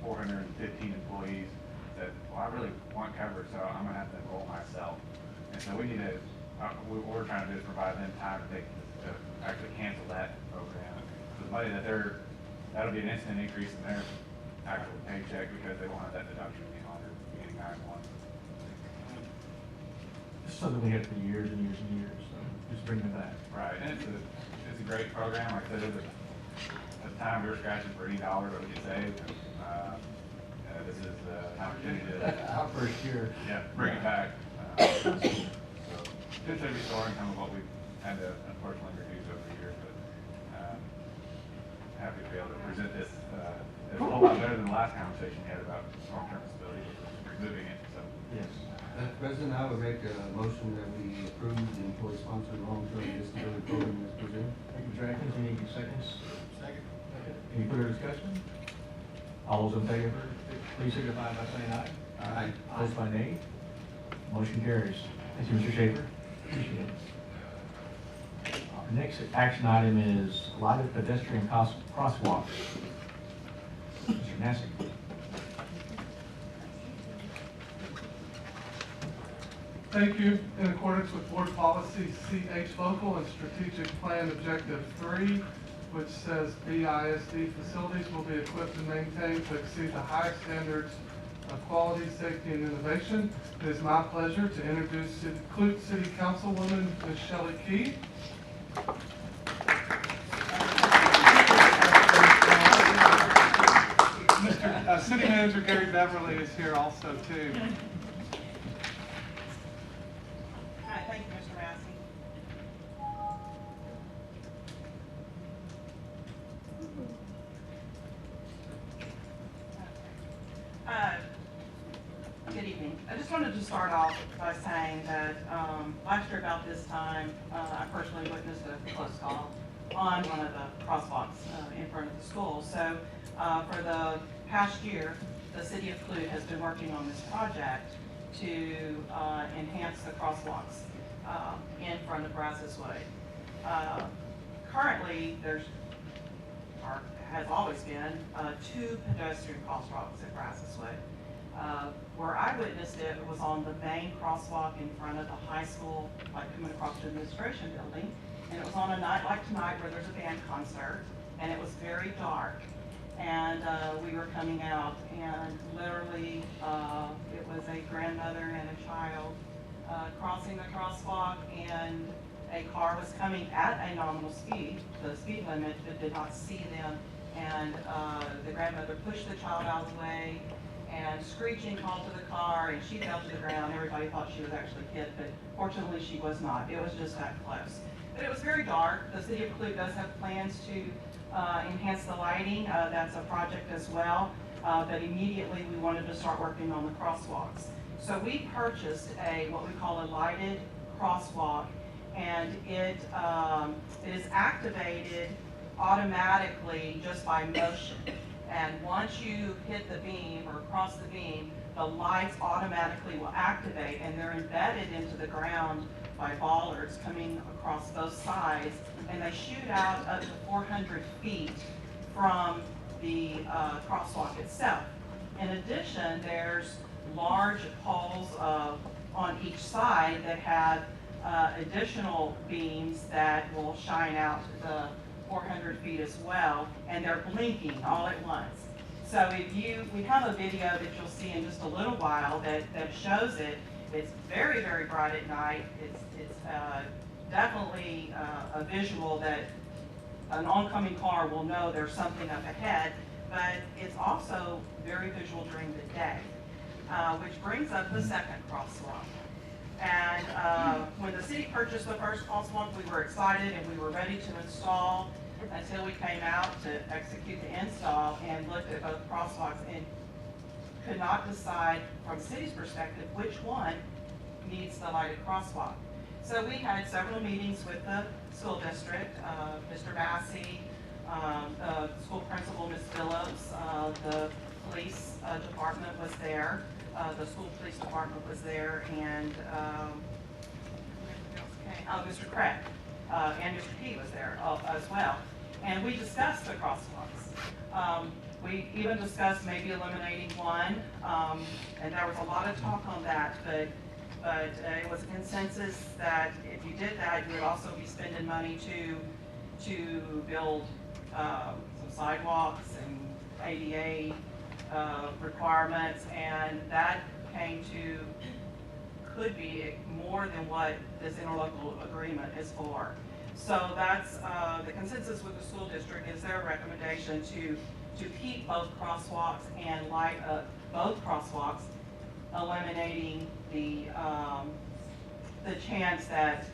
415 employees that, well, I really want coverage, so I'm gonna have to enroll myself. And so we need to, what we're trying to do is provide them time to actually cancel that program. So the money that that'll be an instant increase in their actual paycheck because they won't have that deduction any longer, beginning 9/1. It's something we had for years and years and years, so just bring it back. Right, and it's a great program. Like I said, at the time we were scratching for any dollar that we could save. And this is an opportunity to Our first year. Yeah, bring it back. So potentially restoring some of what we've had to unfortunately reduce over the years, but happy to be able to present this. It's a whole lot better than the last conversation we had about long-term disability, removing it. So yes. President, I would make a motion that we approve the employee-sponsored long-term disability program as presented. Thank you, Mr. Atkins. Any seconds? Second. Any further discussion? All those in favor, please signify by saying aye. Aye. Opposed by nay. Motion carries. Thank you, Mr. Schaefer. Appreciate it. Our next action item is lighted pedestrian crosswalk. Mr. Nassik. Thank you. In accordance with Board Policy CH Local and Strategic Plan Objective 3, which says BISD facilities will be equipped and maintained to exceed the highest standards of quality, safety, and innovation. It is my pleasure to introduce Clute City Councilwoman Ms. Shelley Key. City Manager Gary Beverly is here also too. Hi, thank you, Mr. Massey. Good evening. I just wanted to start off by saying that last year about this time, I personally witnessed a close call on one of the crosswalks in front of the school. So for the past year, the City of Clute has been working on this project to enhance the crosswalks in front of Brazos Way. Currently, has always been 2 pedestrian crosswalks at Brazos Way. Where I witnessed it was on the main crosswalk in front of the high school, like coming across the administration building. And it was on a night like tonight where there's a band concert, and it was very dark. And we were coming out, and literally it was a grandmother and a child crossing the crosswalk, and a car was coming at a nominal speed, the speed limit, but did not see them. And the grandmother pushed the child out of the way, and screeching called to the car, and she fell to the ground. Everybody thought she was actually hit, but fortunately she was not. It was just that close. But it was very dark. The City of Clute does have plans to enhance the lighting. That's a project as well. But immediately we wanted to start working on the crosswalks. So we purchased what we call a lighted crosswalk, and it is activated automatically just by motion. And once you hit the beam or cross the beam, the lights automatically will activate, and they're embedded into the ground by bollards coming across both sides, and they shoot out up to 400 feet from the crosswalk itself. In addition, there's large poles on each side that have additional beams that will shine out the 400 feet as well, and they're blinking all at once. So we have a video that you'll see in just a little while that shows it. It's very, very bright at night. It's definitely a visual that an oncoming car will know there's something up ahead, but it's also very visual during the day, which brings up the second crosswalk. And when the city purchased the first crosswalk, we were excited and we were ready to install until we came out to execute the install and looked at both crosswalks and could not decide from the city's perspective which one needs the lighted crosswalk. So we had several meetings with the school district, Mr. Massey, the school principal, Ms. Phillips, the police department was there. The school police department was there, and Mr. Craig and Mr. P was there as well. And we discussed the crosswalks. We even discussed maybe eliminating one, and there was a lot of talk on that, but it was a consensus that if you did that, you would also be spending money to build some sidewalks and ADA requirements, and that could be more than what this interlocal agreement is for. So that's the consensus with the school district is their recommendation to keep both crosswalks and light up both crosswalks, eliminating the chance that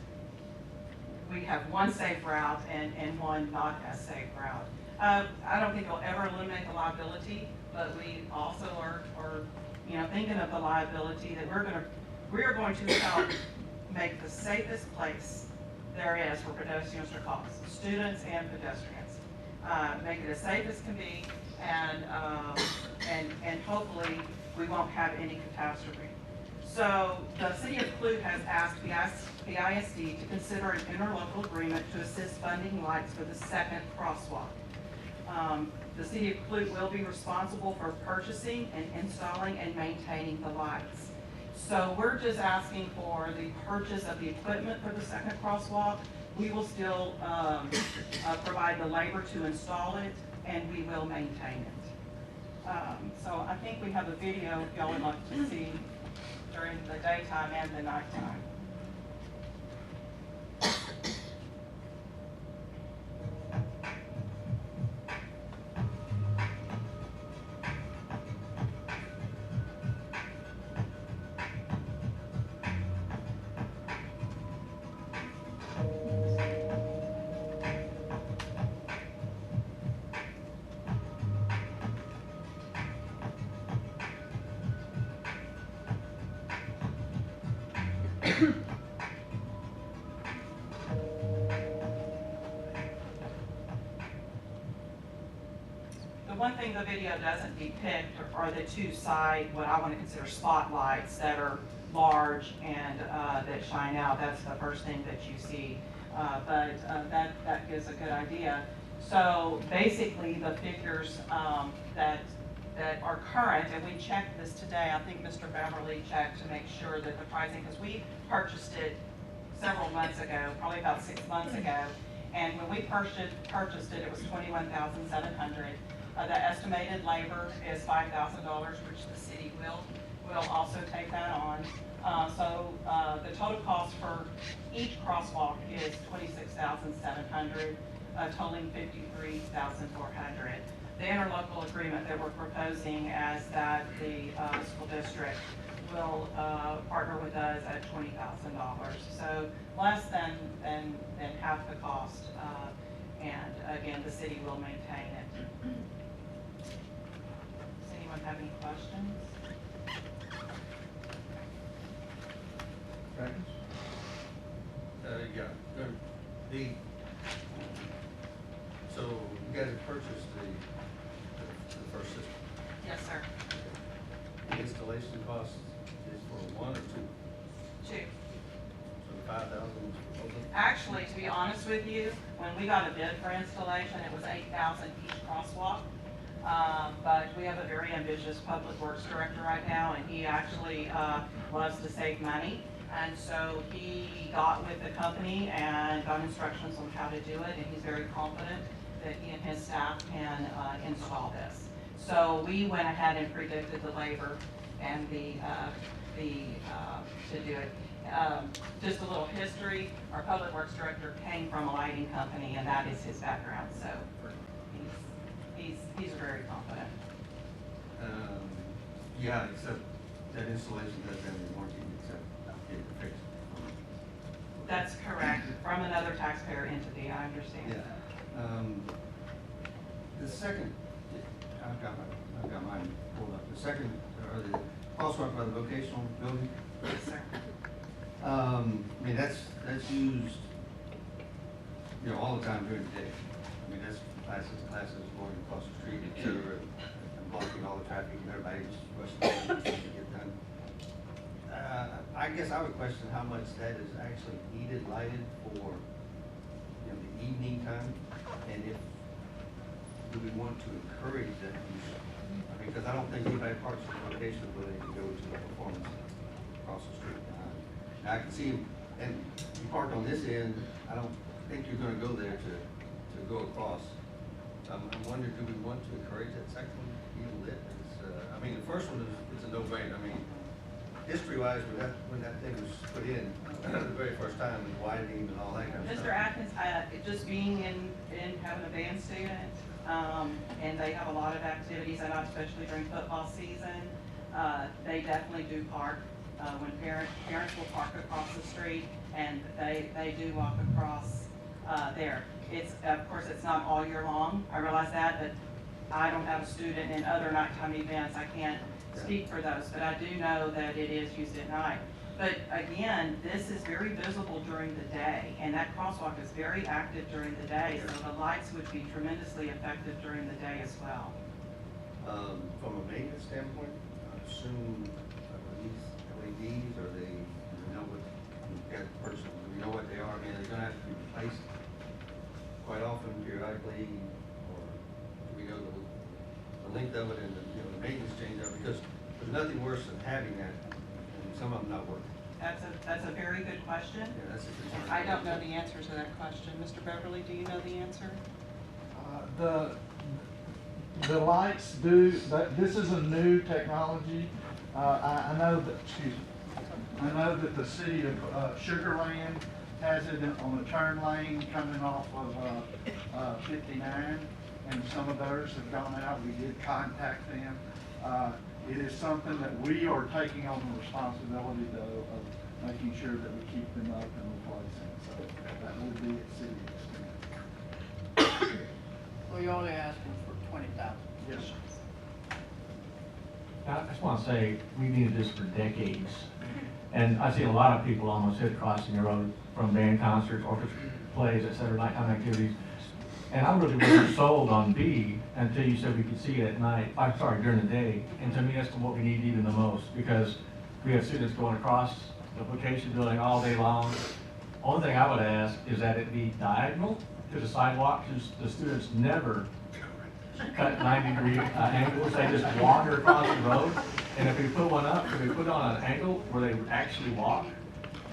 we have one safe route and one not as safe route. I don't think it'll ever eliminate the liability, but we also are thinking of the liability that we are going to help make the safest place there is for pedestrians to cross, students and pedestrians. Make it as safe as can be, and hopefully we won't have any catastrophe. So the City of Clute has asked the ISD to consider an interlocal agreement to assist funding lights for the second crosswalk. The City of Clute will be responsible for purchasing and installing and maintaining the lights. So we're just asking for the purchase of the equipment for the second crosswalk. We will still provide the labor to install it, and we will maintain it. So I think we have a video if y'all would like to see during the daytime and the nighttime. The one thing the video doesn't depict are the two side, what I want to consider spotlights that are large and that shine out. That's the first thing that you see, but that gives a good idea. So basically, the figures that are current, and we checked this today. I think Mr. Beverly checked to make sure that the pricing, because we purchased it several months ago, probably about 6 months ago, and when we purchased it, it was $21,700. The estimated labor is $5,000, which the city will also take that on. So the total cost for each crosswalk is $26,700, totaling $53,400. The interlocal agreement that we're proposing as that the school district will partner with us at $20,000. So less than half the cost, and again, the city will maintain it. Does anyone have any questions? Seconds? Yeah, so you guys have purchased the first system? Yes, sir. The installation cost is for one or two? Two. So 5,000 for both of them? Actually, to be honest with you, when we got a bid for installation, it was $8,000 each crosswalk. But we have a very ambitious public works director right now, and he actually loves to save money. And so he got with the company and got instructions on how to do it, and he's very confident that he and his staff can install this. So we went ahead and predicted the labor and to do it. Just a little history, our public works director came from a lighting company, and that is his background, so he's very confident. Yeah, except that installation doesn't have any warranty except getting it fixed. That's correct, from another taxpayer entity, I understand. Yeah. The second, I've got mine pulled up. The second, or the crosswalk by the vocational building. Yes, sir. I mean, that's used, all the time during the day. I mean, that's classes going across the street, et cetera, and blocking all the traffic, and everybody's rushing to get done. I guess I would question how much that is actually needed, lighted for, the evening time, and if do we want to encourage that use? I mean, because I don't think anybody parks in the vocational building to go to the performance across the street. Now I can see, and you park on this end, I don't think you're going to go there to go across. I'm wondering, do we want to encourage that second one being lit? I mean, the first one is a no-brainer. I mean, history-wise, when that thing was put in the very first time, and widening and all that kind of stuff. Mr. Atkins, just being in having a band student, and they have a lot of activities, and especially during football season, they definitely do park. When parents will park across the street, and they do walk across there. Of course, it's not all year long. I realize that, but I don't have a student in other nighttime events. I can't speak for those, but I do know that it is used at night. But again, this is very visible during the day, and that crosswalk is very active during the day, so the lights would be tremendously effective during the day as well. From a maintenance standpoint, I assume these LEDs, do we know what, do we know what they are? I mean, are they going to have to be replaced quite often, periodically, or do we know the length of it and the maintenance change of it? Because there's nothing worse than having that and some of them not working. That's a very good question. Yeah, that's a concern. I don't know the answer to that question. Mr. Beverly, do you know the answer? The lights do, this is a new technology. I know that the city of Sugar Land has it on the turn lane coming off of 59, and some of theirs have gone out. We did contact them. It is something that we are taking on the responsibility, though, of making sure that we keep them up and replacing. So that will be at city expense. Well, you're only asking for 20,000. Yes, sir. I just want to say, we needed this for decades. And I've seen a lot of people almost hit crossing the road from band concerts, orchestra plays, et cetera, nighttime activities. And I really wasn't sold on B until you said we could see it at night, I'm sorry, during the day. And to me, that's what we need even the most, because we have students going across the vacation building all day long. Only thing I would ask is that it be diagonal to the sidewalk, because the students never cut 90-degree angles, they just wander across the road. And if we put one up, if we put it on an angle where they actually walk,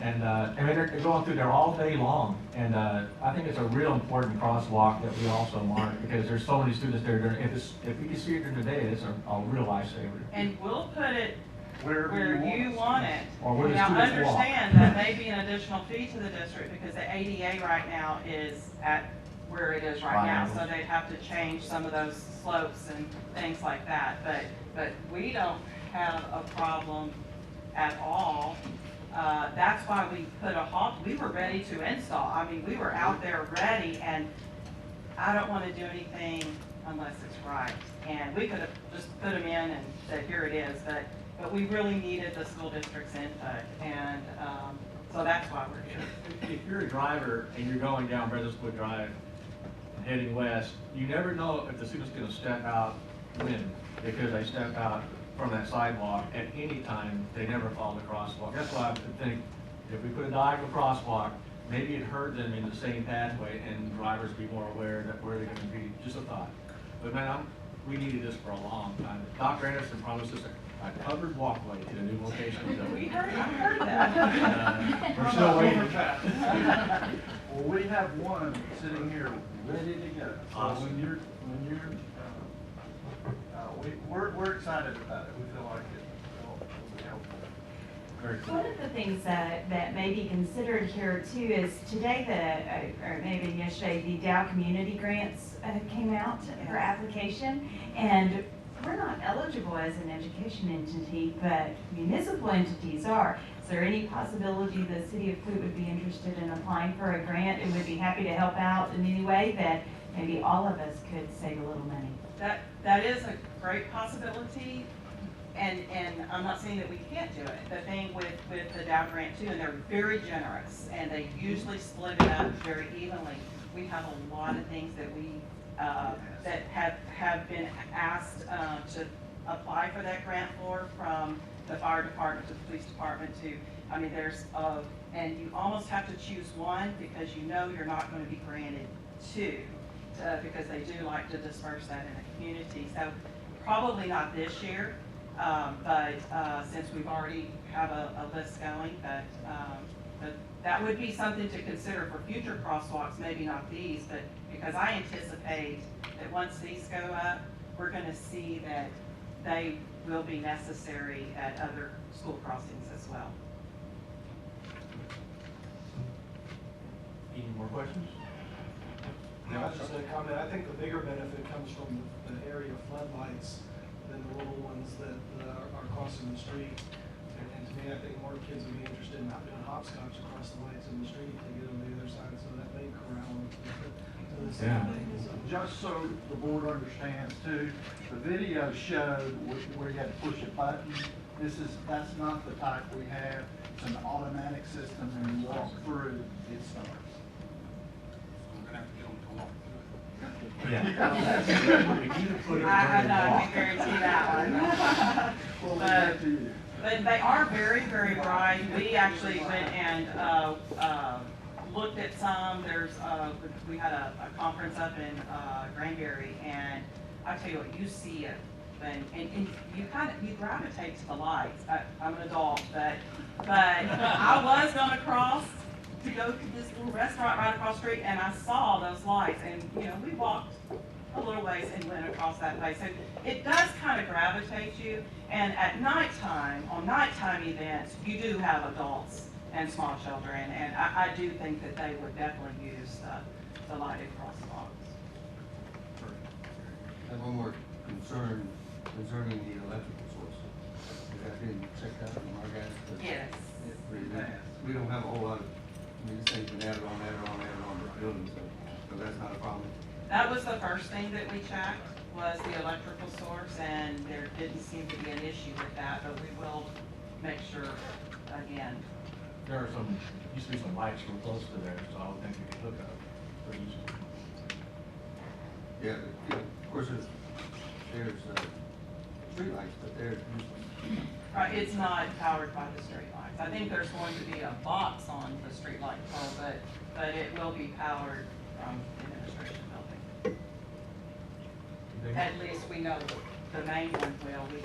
and I mean, they're going through there all day long. And I think it's a real important crosswalk that we also mark, because there's so many students there. If we can see it during the day, it's a real lifesaver. And we'll put it Where you want it. Or where the Now, students walk. understand that may be an additional fee to the district because the ADA right now is at where it is right now. So they'd have to change some of those slopes and things like that. But we don't have a problem at all. That's why we put a halt. We were ready to install. I mean, we were out there ready, and I don't want to do anything unless it's right. And we could have just put them in and said, here it is, but we really needed the school district's input, and so that's why we're here. If you're a driver and you're going down Breathlesswood Drive and heading west, you never know if the student's gonna step out when, because they step out from that sidewalk at any time, they never follow the crosswalk. That's why I think if we put a diagonal crosswalk, maybe it hurt them in the same pathway and drivers be more aware that where they're gonna be, just a thought. But man, we needed this for a long time. Dr. Anderson promised us a covered walkway to the new location. I heard that. We're still waiting for that. Well, we have one sitting here ready to go. So Awesome. we're excited about it. We feel like it will be helpful. Very cool. One of the things that may be considered here too is today or maybe yesterday, the Dow Community Grants came out for application. And we're not eligible as an education entity, but municipal entities are. Is there any possibility the city of Clute would be interested in applying for a grant and would be happy to help out in any way that maybe all of us could save a little money? That is a great possibility, and I'm not saying that we can't do it. The thing with the Dow grant too, and they're very generous, and they usually split it up very evenly. We have a lot of things that we that have been asked to apply for that grant for, from the fire department to the police department to, I mean, there's and you almost have to choose one because you know you're not going to be granted two, because they do like to disperse that in the community. So probably not this year, but since we've already have a list going, but that would be something to consider for future crosswalks, maybe not these, but because I anticipate that once these go up, we're going to see that they will be necessary at other school crossings as well. Any more questions? I was just going to comment, I think the bigger benefit comes from the area floodlights than the little ones that are crossing the street. And to me, I think more kids would be interested in not doing hopscotch across the lights in the street to get on the other side, so that may corral them to the same thing. Just so the board understands too, the video showed where you had to push a button. That's not the type we have. It's an automatic system, and you walk through, it starts. I'm gonna have to get them to walk through it. Yeah. I know, we guarantee that one. We'll leave that to you. But they are very, very bright. We actually went and looked at some. We had a conference up in Granbury, and I tell you what, you see it, and you gravitate to the lights. I'm an adult, but I was gonna cross to go to this little restaurant right across the street, and I saw those lights, and we walked a little ways and went across that way. So it does kind of gravitate you. And at nighttime, on nighttime events, you do have adults and small children, and I do think that they would definitely use the lighted crosswalks. I have one more concern concerning the electrical source. Has that been checked out from our guys? Yes. We don't have a whole lot of, this thing's been added on to the building, so that's not a problem. That was the first thing that we checked, was the electrical source, and there didn't seem to be an issue with that, but we will make sure again. There are some, used to be some lights real close to there, so I would think you could hook up pretty easily. Yeah, of course, there's streetlights, but they're usually. Right, it's not powered by the streetlights. I think there's going to be a box on the streetlight pole, but it will be powered from the administration building. At least we know the main one will. We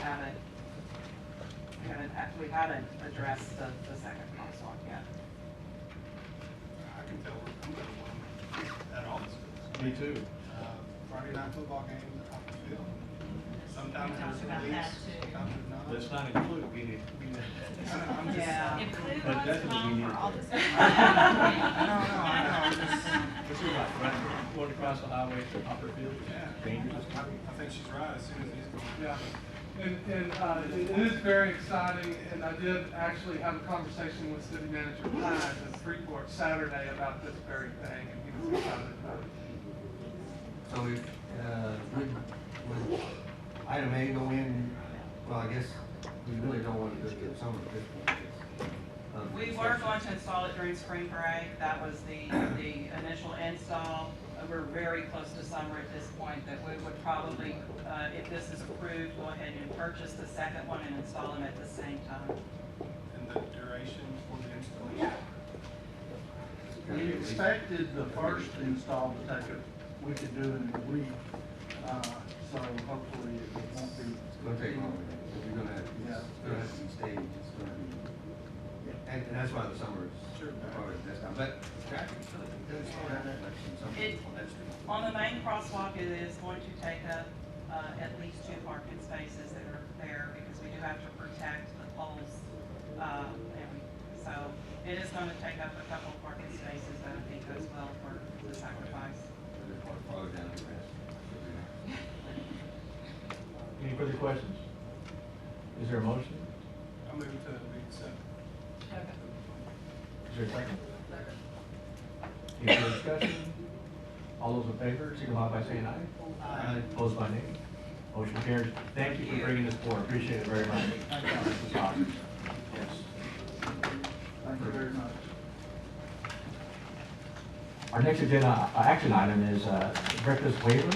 haven't addressed the second crosswalk yet. I can tell I'm going to one at all the schools. Me too. Friday night football game off the field. Sometimes We there's talked about leagues, that too. sometimes there's not. Let's not include, we need. I'm just. Yeah. Include But what's definitely we wrong need for all to- this. I know, I'm just. What's your like, going across the highway to Hopper Field? Yeah. Dangerous. I think she's right, as soon as he's going. Yeah, and it is very exciting, and I did actually have a conversation with City Manager Pines in Freeport Saturday about this very thing, and he was excited about it. So if, would item A go in, well, I guess we really don't want to go to summer at this point. We were going to install it during spring break. That was the initial install. We're very close to summer at this point, that we would probably, if this is approved, go ahead and purchase the second one and install them at the same time. And the duration for the installation. We expected the first install to take we could do it in a week, so hopefully it won't be. It's gonna take longer, if you're gonna have, it's gonna have to be staged, it's gonna be, and that's why the summer is part of this time, but traffic really doesn't slow down that much in summer on that street. On the main crosswalk, it is going to take up at least 2 parking spaces that are there, because we do have to protect the poles. So it is going to take up a couple of parking spaces that I think goes well for the sacrifice. Farther down the rest. Any further questions? Is there a motion? I'll move to the consent. Is there a second? Any further discussion? All those in favor, signify by saying aye. Aye. Opposed by nay. Motion carries. Thank you for bringing this forward. Appreciate it very much. This is awesome. Yes. Thank you very much. Our next agenda action item is breakfast waiver.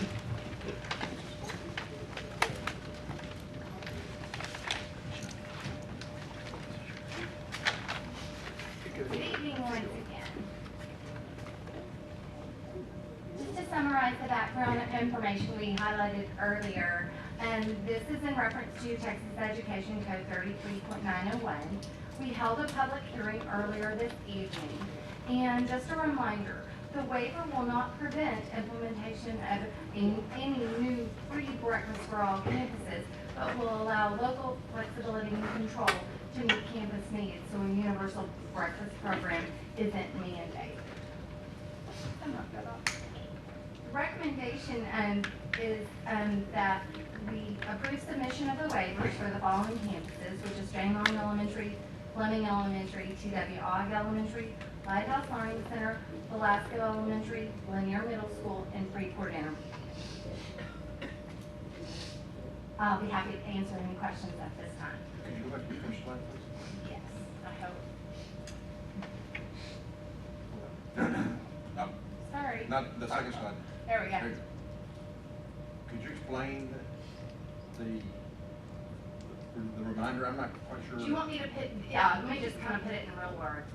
Good evening once again. Just to summarize the background information we highlighted earlier, and this is in reference to Texas Education Code 33.901. We held a public hearing earlier this evening, and just a reminder, the waiver will not prevent implementation of any new free breakfast for all campuses, but will allow local flexibility and control to meet campus needs, so a universal breakfast program isn't mandated. The recommendation is that we approve submission of the waivers for the following campuses, which is Jane Long Elementary, Fleming Elementary, T.W. Ogg Elementary, Lighthouse Learning Center, Velasco Elementary, Lanier Middle School, and Freeport Intermediate. I'll be happy to answer any questions at this time. Can you go back to the first slide, please? Yes, I hope. No, Sorry. not the second slide. There we go. There you go. Could you explain the reminder? I'm not quite sure. Do you want me to put, yeah, let me just kind of put it in real words.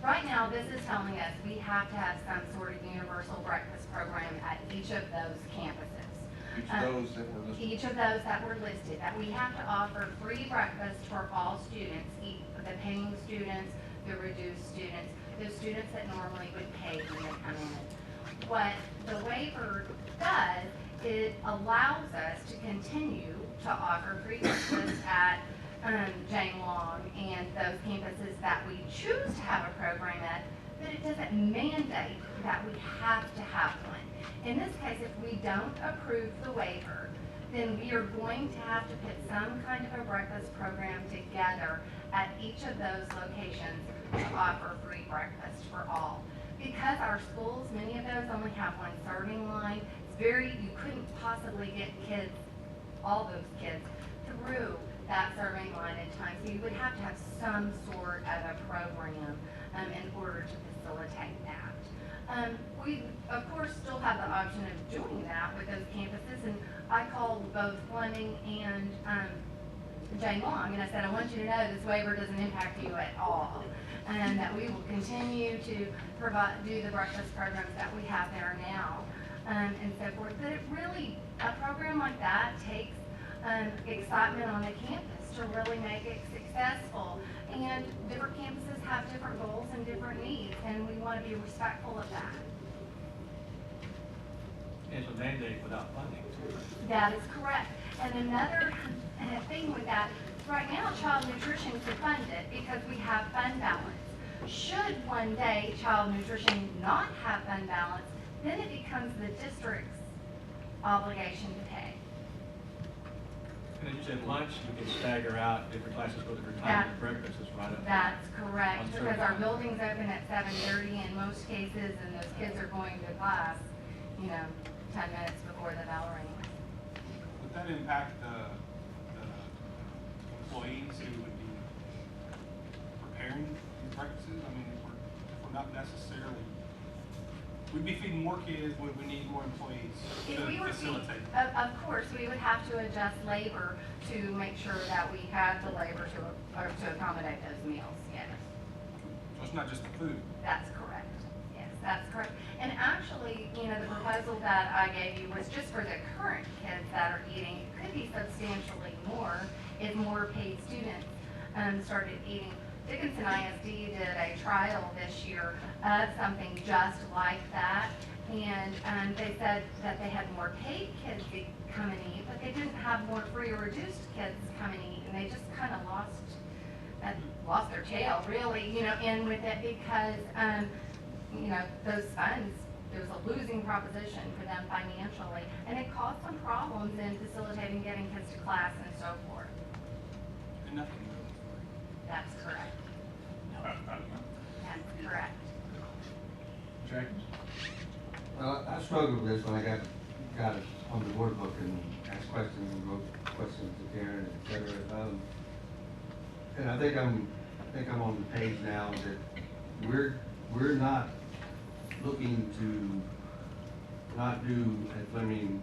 Right now, this is telling us we have to have some sort of universal breakfast program at each of those campuses. Each of those that were listed. Each of those that were listed, that we have to offer free breakfast for all students, the paying students, the reduced students, the students that normally would pay when they come in. What the waiver does, it allows us to continue to offer free breakfast at Jane Long and those campuses that we choose to have a program at, but it doesn't mandate that we have to have one. In this case, if we don't approve the waiver, then we are going to have to put some kind of a breakfast program together at each of those locations to offer free breakfast for all. Because our schools, many of those only have one serving line, you couldn't possibly get kids, all those kids, through that serving line in time. So you would have to have some sort of a program in order to facilitate that. We, of course, still have the option of doing that with those campuses, and I called both Fleming and Jane Long, and I said, I want you to know this waiver doesn't impact you at all, and that we will continue to do the breakfast programs that we have there now, and so forth. But it really, a program like that takes excitement on the campus to really make it successful. And different campuses have different goals and different needs, and we want to be respectful of that. It's a mandate without funding. That is correct. And another thing with that, right now child nutrition is funded because we have fund balance. Should one day child nutrition not have fund balance, then it becomes the district's obligation to pay. And then you said lunch, you can stagger out different classes go different times, and breakfast is right up. That's correct, On because certain our times. building's open at 7:30 in most cases, and those kids are going to class, 10 minutes before the bell rings. Would that impact the employees who would be preparing these breakfasts? I mean, if we're not necessarily, we'd be feeding more kids, would we need more employees If to we were facilitate? Of course, we would have to adjust labor to make sure that we had the labor to accommodate those meals, yes. So it's not just the food? That's correct. Yes, that's correct. And actually, the proposal that I gave you was just for the current kids that are eating. It could be substantially more if more paid students started eating. Dickinson ISD did a trial this year of something just like that. And they said that they had more paid kids come and eat, but they didn't have more free or reduced kids come and eat. And they just kind of lost their tail, really, in with it because, those funds, it was a losing proposition for them financially. And it caused some problems in facilitating getting kids to class and so forth. And nothing That's correct. That's correct. Jenkins? Well, I struggled with this when I got it on the board book and asked questions and wrote questions to Karen, et cetera. And I think I'm on the page now that we're not looking to not do at Fleming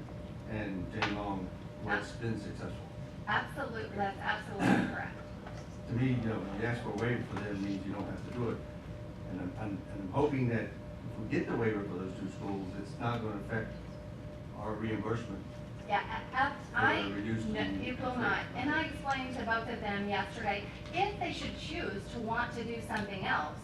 and Jane Long what's been successful. Absolutely, that's absolutely correct. To me, when you ask for a waiver for them means you don't have to do it. And I'm hoping that if we get the waiver for those two schools, it's not going to affect our reimbursement. Yeah, reduced it will not. And I explained to both of them yesterday, if they should choose to want to do something else,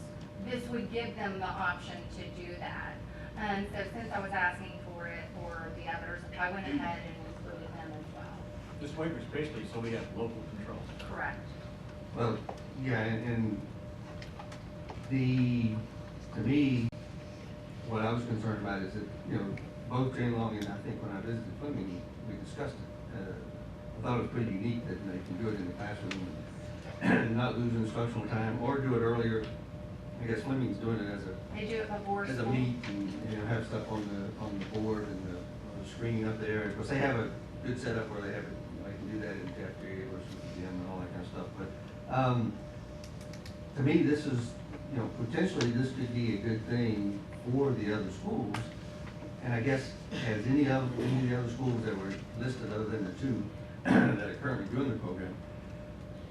this would give them the option to do that. And so since I was asking for it for the others, I went ahead and included them as well. This waiver is basically so we have local control. Correct. Well, yeah, and to me, what I was concerned about is that, both Jane Long and I think when I visited Fleming, we discussed it. I thought it was pretty unique that they can do it in the classroom and not lose instructional time or do it earlier. I guess Fleming's doing it They do it before as a school. meet and, have stuff on the board and the screen up there. Of course, they have a good setup where they have it, they can do that in the cafeteria versus the gym and all that kind of stuff. But to me, this is, potentially this could be a good thing for the other schools. And I guess, has any of the other schools that were listed other than the two that are currently doing the program,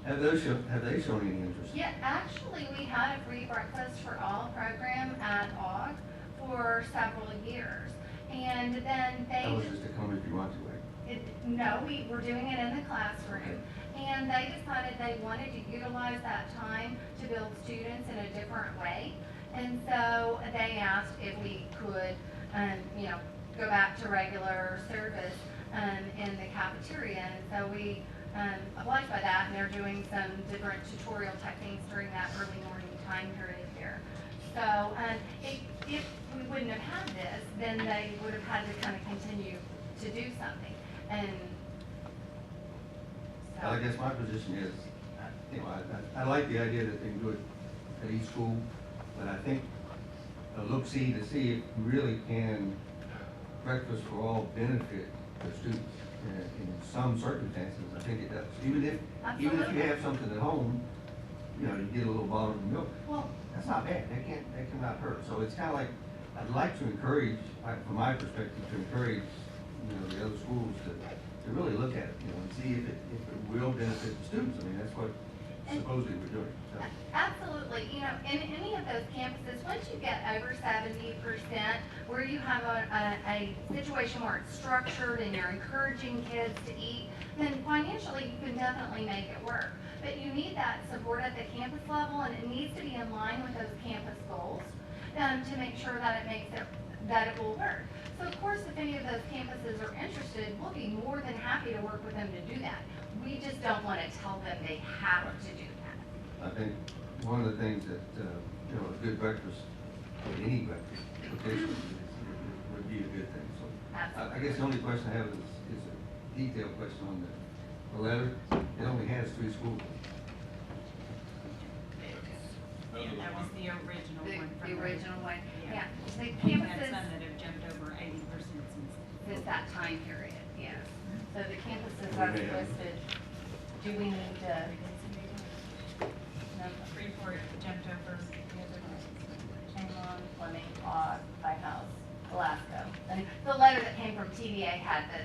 have they shown any interest? Yeah, actually, we had a free breakfast for all program at OG for several years. And then they... That was just to come if you want to, right? No, we were doing it in the classroom. And they decided they wanted to utilize that time to build students in a different way. And so they asked if we could, go back to regular service in the cafeteria. And so we obliged by that, and they're doing some different tutorial techniques during that early morning time period here. So if we wouldn't have had this, then they would have had to kind of continue to do something. And so. Well, I guess my position is, I like the idea that they can do it at each school, but I think a look-see to see if we really can breakfast for all benefit the students? In some circumstances, I think it does. Even if you have something at home, you know, you get a little bottle of milk. Well, that's not bad. That cannot hurt. So it's kind of like, I'd like to encourage, from my perspective, to encourage, you know, the other schools to really look at it, you know, and see if it will benefit the students. I mean, that's what supposedly we're doing. So. Absolutely. You know, in any of those campuses, once you get over 70%, where you have a situation where it's structured and you're encouraging kids to eat, then financially you can definitely make it work. But you need that support at the campus level, and it needs to be in line with those campus goals to make sure that it will work. So of course, if any of those campuses are interested, we'll be more than happy to work with them to do that. We just don't want to tell them they have to do that. I think one of the things that, you know, a good breakfast, or any breakfast, location would be a good thing. So I guess the only question I have is a detailed question on the letter. It only has 3 schools. Yeah, that was the original one. The original one, yeah. The We've had campuses, some that have jumped over 80% since that time period, yes. So the campuses are listed. Do we need to? No. Freeport jumped over the other ones. Chamberlain, Fleming, Ogg, Lighthouse, Alaska. And the letter that came from TDA had the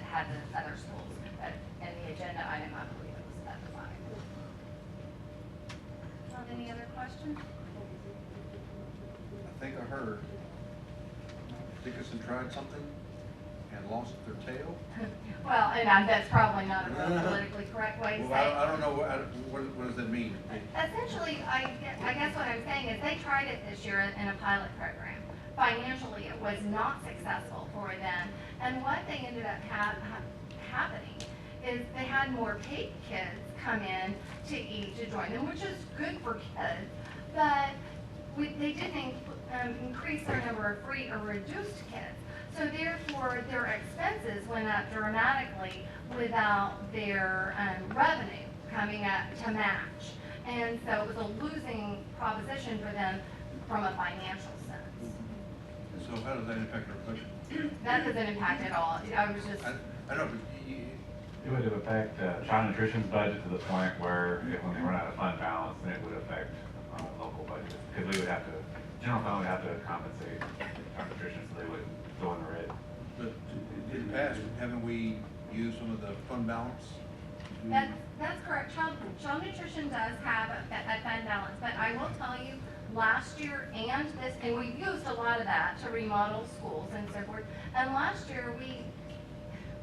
other schools, but in the agenda item, I believe it was specified. Any other questions? I think I heard Dickinson tried something and lost their tail. Well, and that's probably not a real politically correct way to say it. I don't know, what does that mean? Essentially, I guess what I'm saying is they tried it this year in a pilot program. Financially, it was not successful for them. And what they ended up happening is they had more paid kids come in to eat, to join them, which is good for kids. But they didn't increase their number of free or reduced kids. So therefore, their expenses went up dramatically without their revenue coming up to match. And so it was a losing proposition for them from a financial sense. So how does that impact our budget? That doesn't impact at all. I was just... I know, but it would affect child nutrition's budget to the point where when they run out of fund balance, then it would affect local budgets. Because we would have to, general fund would have to compensate child nutrition so they wouldn't go in the red. But in the past, haven't we used some of the fund balance? That's correct. Child nutrition does have a fund balance, but I will tell you, last year and this, and we've used a lot of that to remodel schools and so forth. And last year,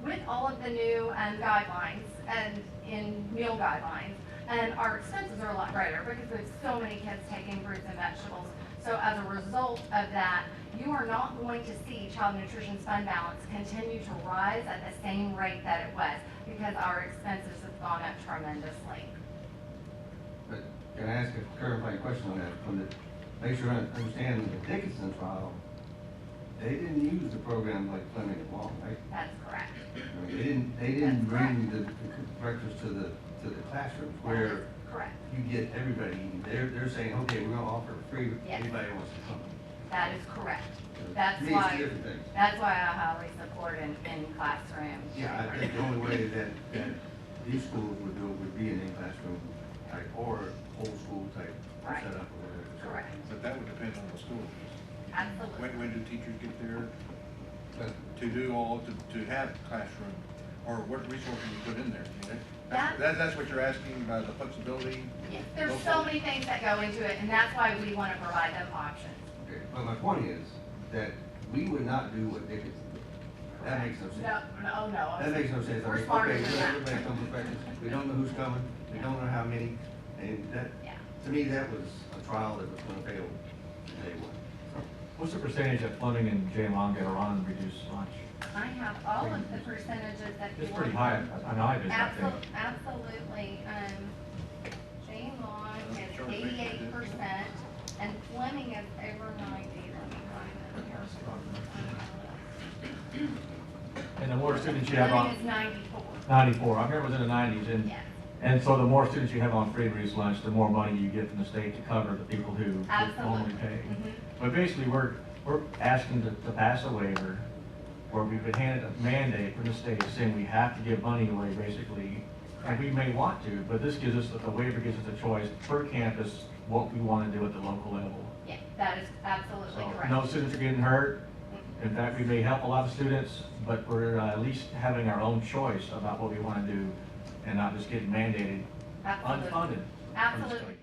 with all of the new guidelines and in meal guidelines, and our expenses are a lot greater because we have so many kids taking fruits and vegetables. So as a result of that, you are not going to see child nutrition's fund balance continue to rise at the same rate that it was because our expenses have gone up tremendously. But can I ask a clarifying question on that? Make sure I understand the Dickinson trial, they didn't use the program like Fleming and Long, right? That's correct. I mean, they didn't bring the breakfast to the classrooms where correct. You get everybody eating. They're saying, okay, we're gonna offer free. Yes. Anybody wants to come. That is correct. To That's me, it's why. two different things. That's why I highly support in classroom. Yeah, I think the only way that these schools would do it would be an in-classroom type or whole school type Right. setup or whatever. Correct. But that would depend on the school. Absolutely. When do teachers get there to do to have classroom, or what resources you put in there? I mean, that's what you're asking by the flexibility? Yes, there's so many things that go into it, and that's why we want to provide them options. Okay, but my point is that we would not do what Dickinson did. That makes no sense. No. That makes no sense. I We're mean, smarter okay, than that. everybody comes to breakfast. We don't know who's coming. We don't know how many. And that, to me, that was a trial that was going to fail day one. What's the percentage that Fleming and J. Long get on reduced lunch? I have all of the percentages that you It's pretty want. high. I know I just got there. Absolutely. Jane Long is 88%, and Fleming is over 90. Let me find it here. And the more students you have on. Fleming is 94. 94. I remember it was in the 90s. And, Yes. and so the more students you have on free and reduced lunch, the more money you get from the state to cover the people who Absolutely. only pay. Mhm. But basically, we're asking to pass a waiver where we've been handed a mandate from the state saying we have to give money away, basically, and we may want to, but this gives us, the waiver gives us a choice per campus, what we want to do at the local level. Yeah, that is absolutely So, correct. no students are getting hurt. In fact, we may help a lot of students, but we're at least having our own choice about what we want to do and not just getting mandated, Absolutely. unfunded. from the Absolutely. state.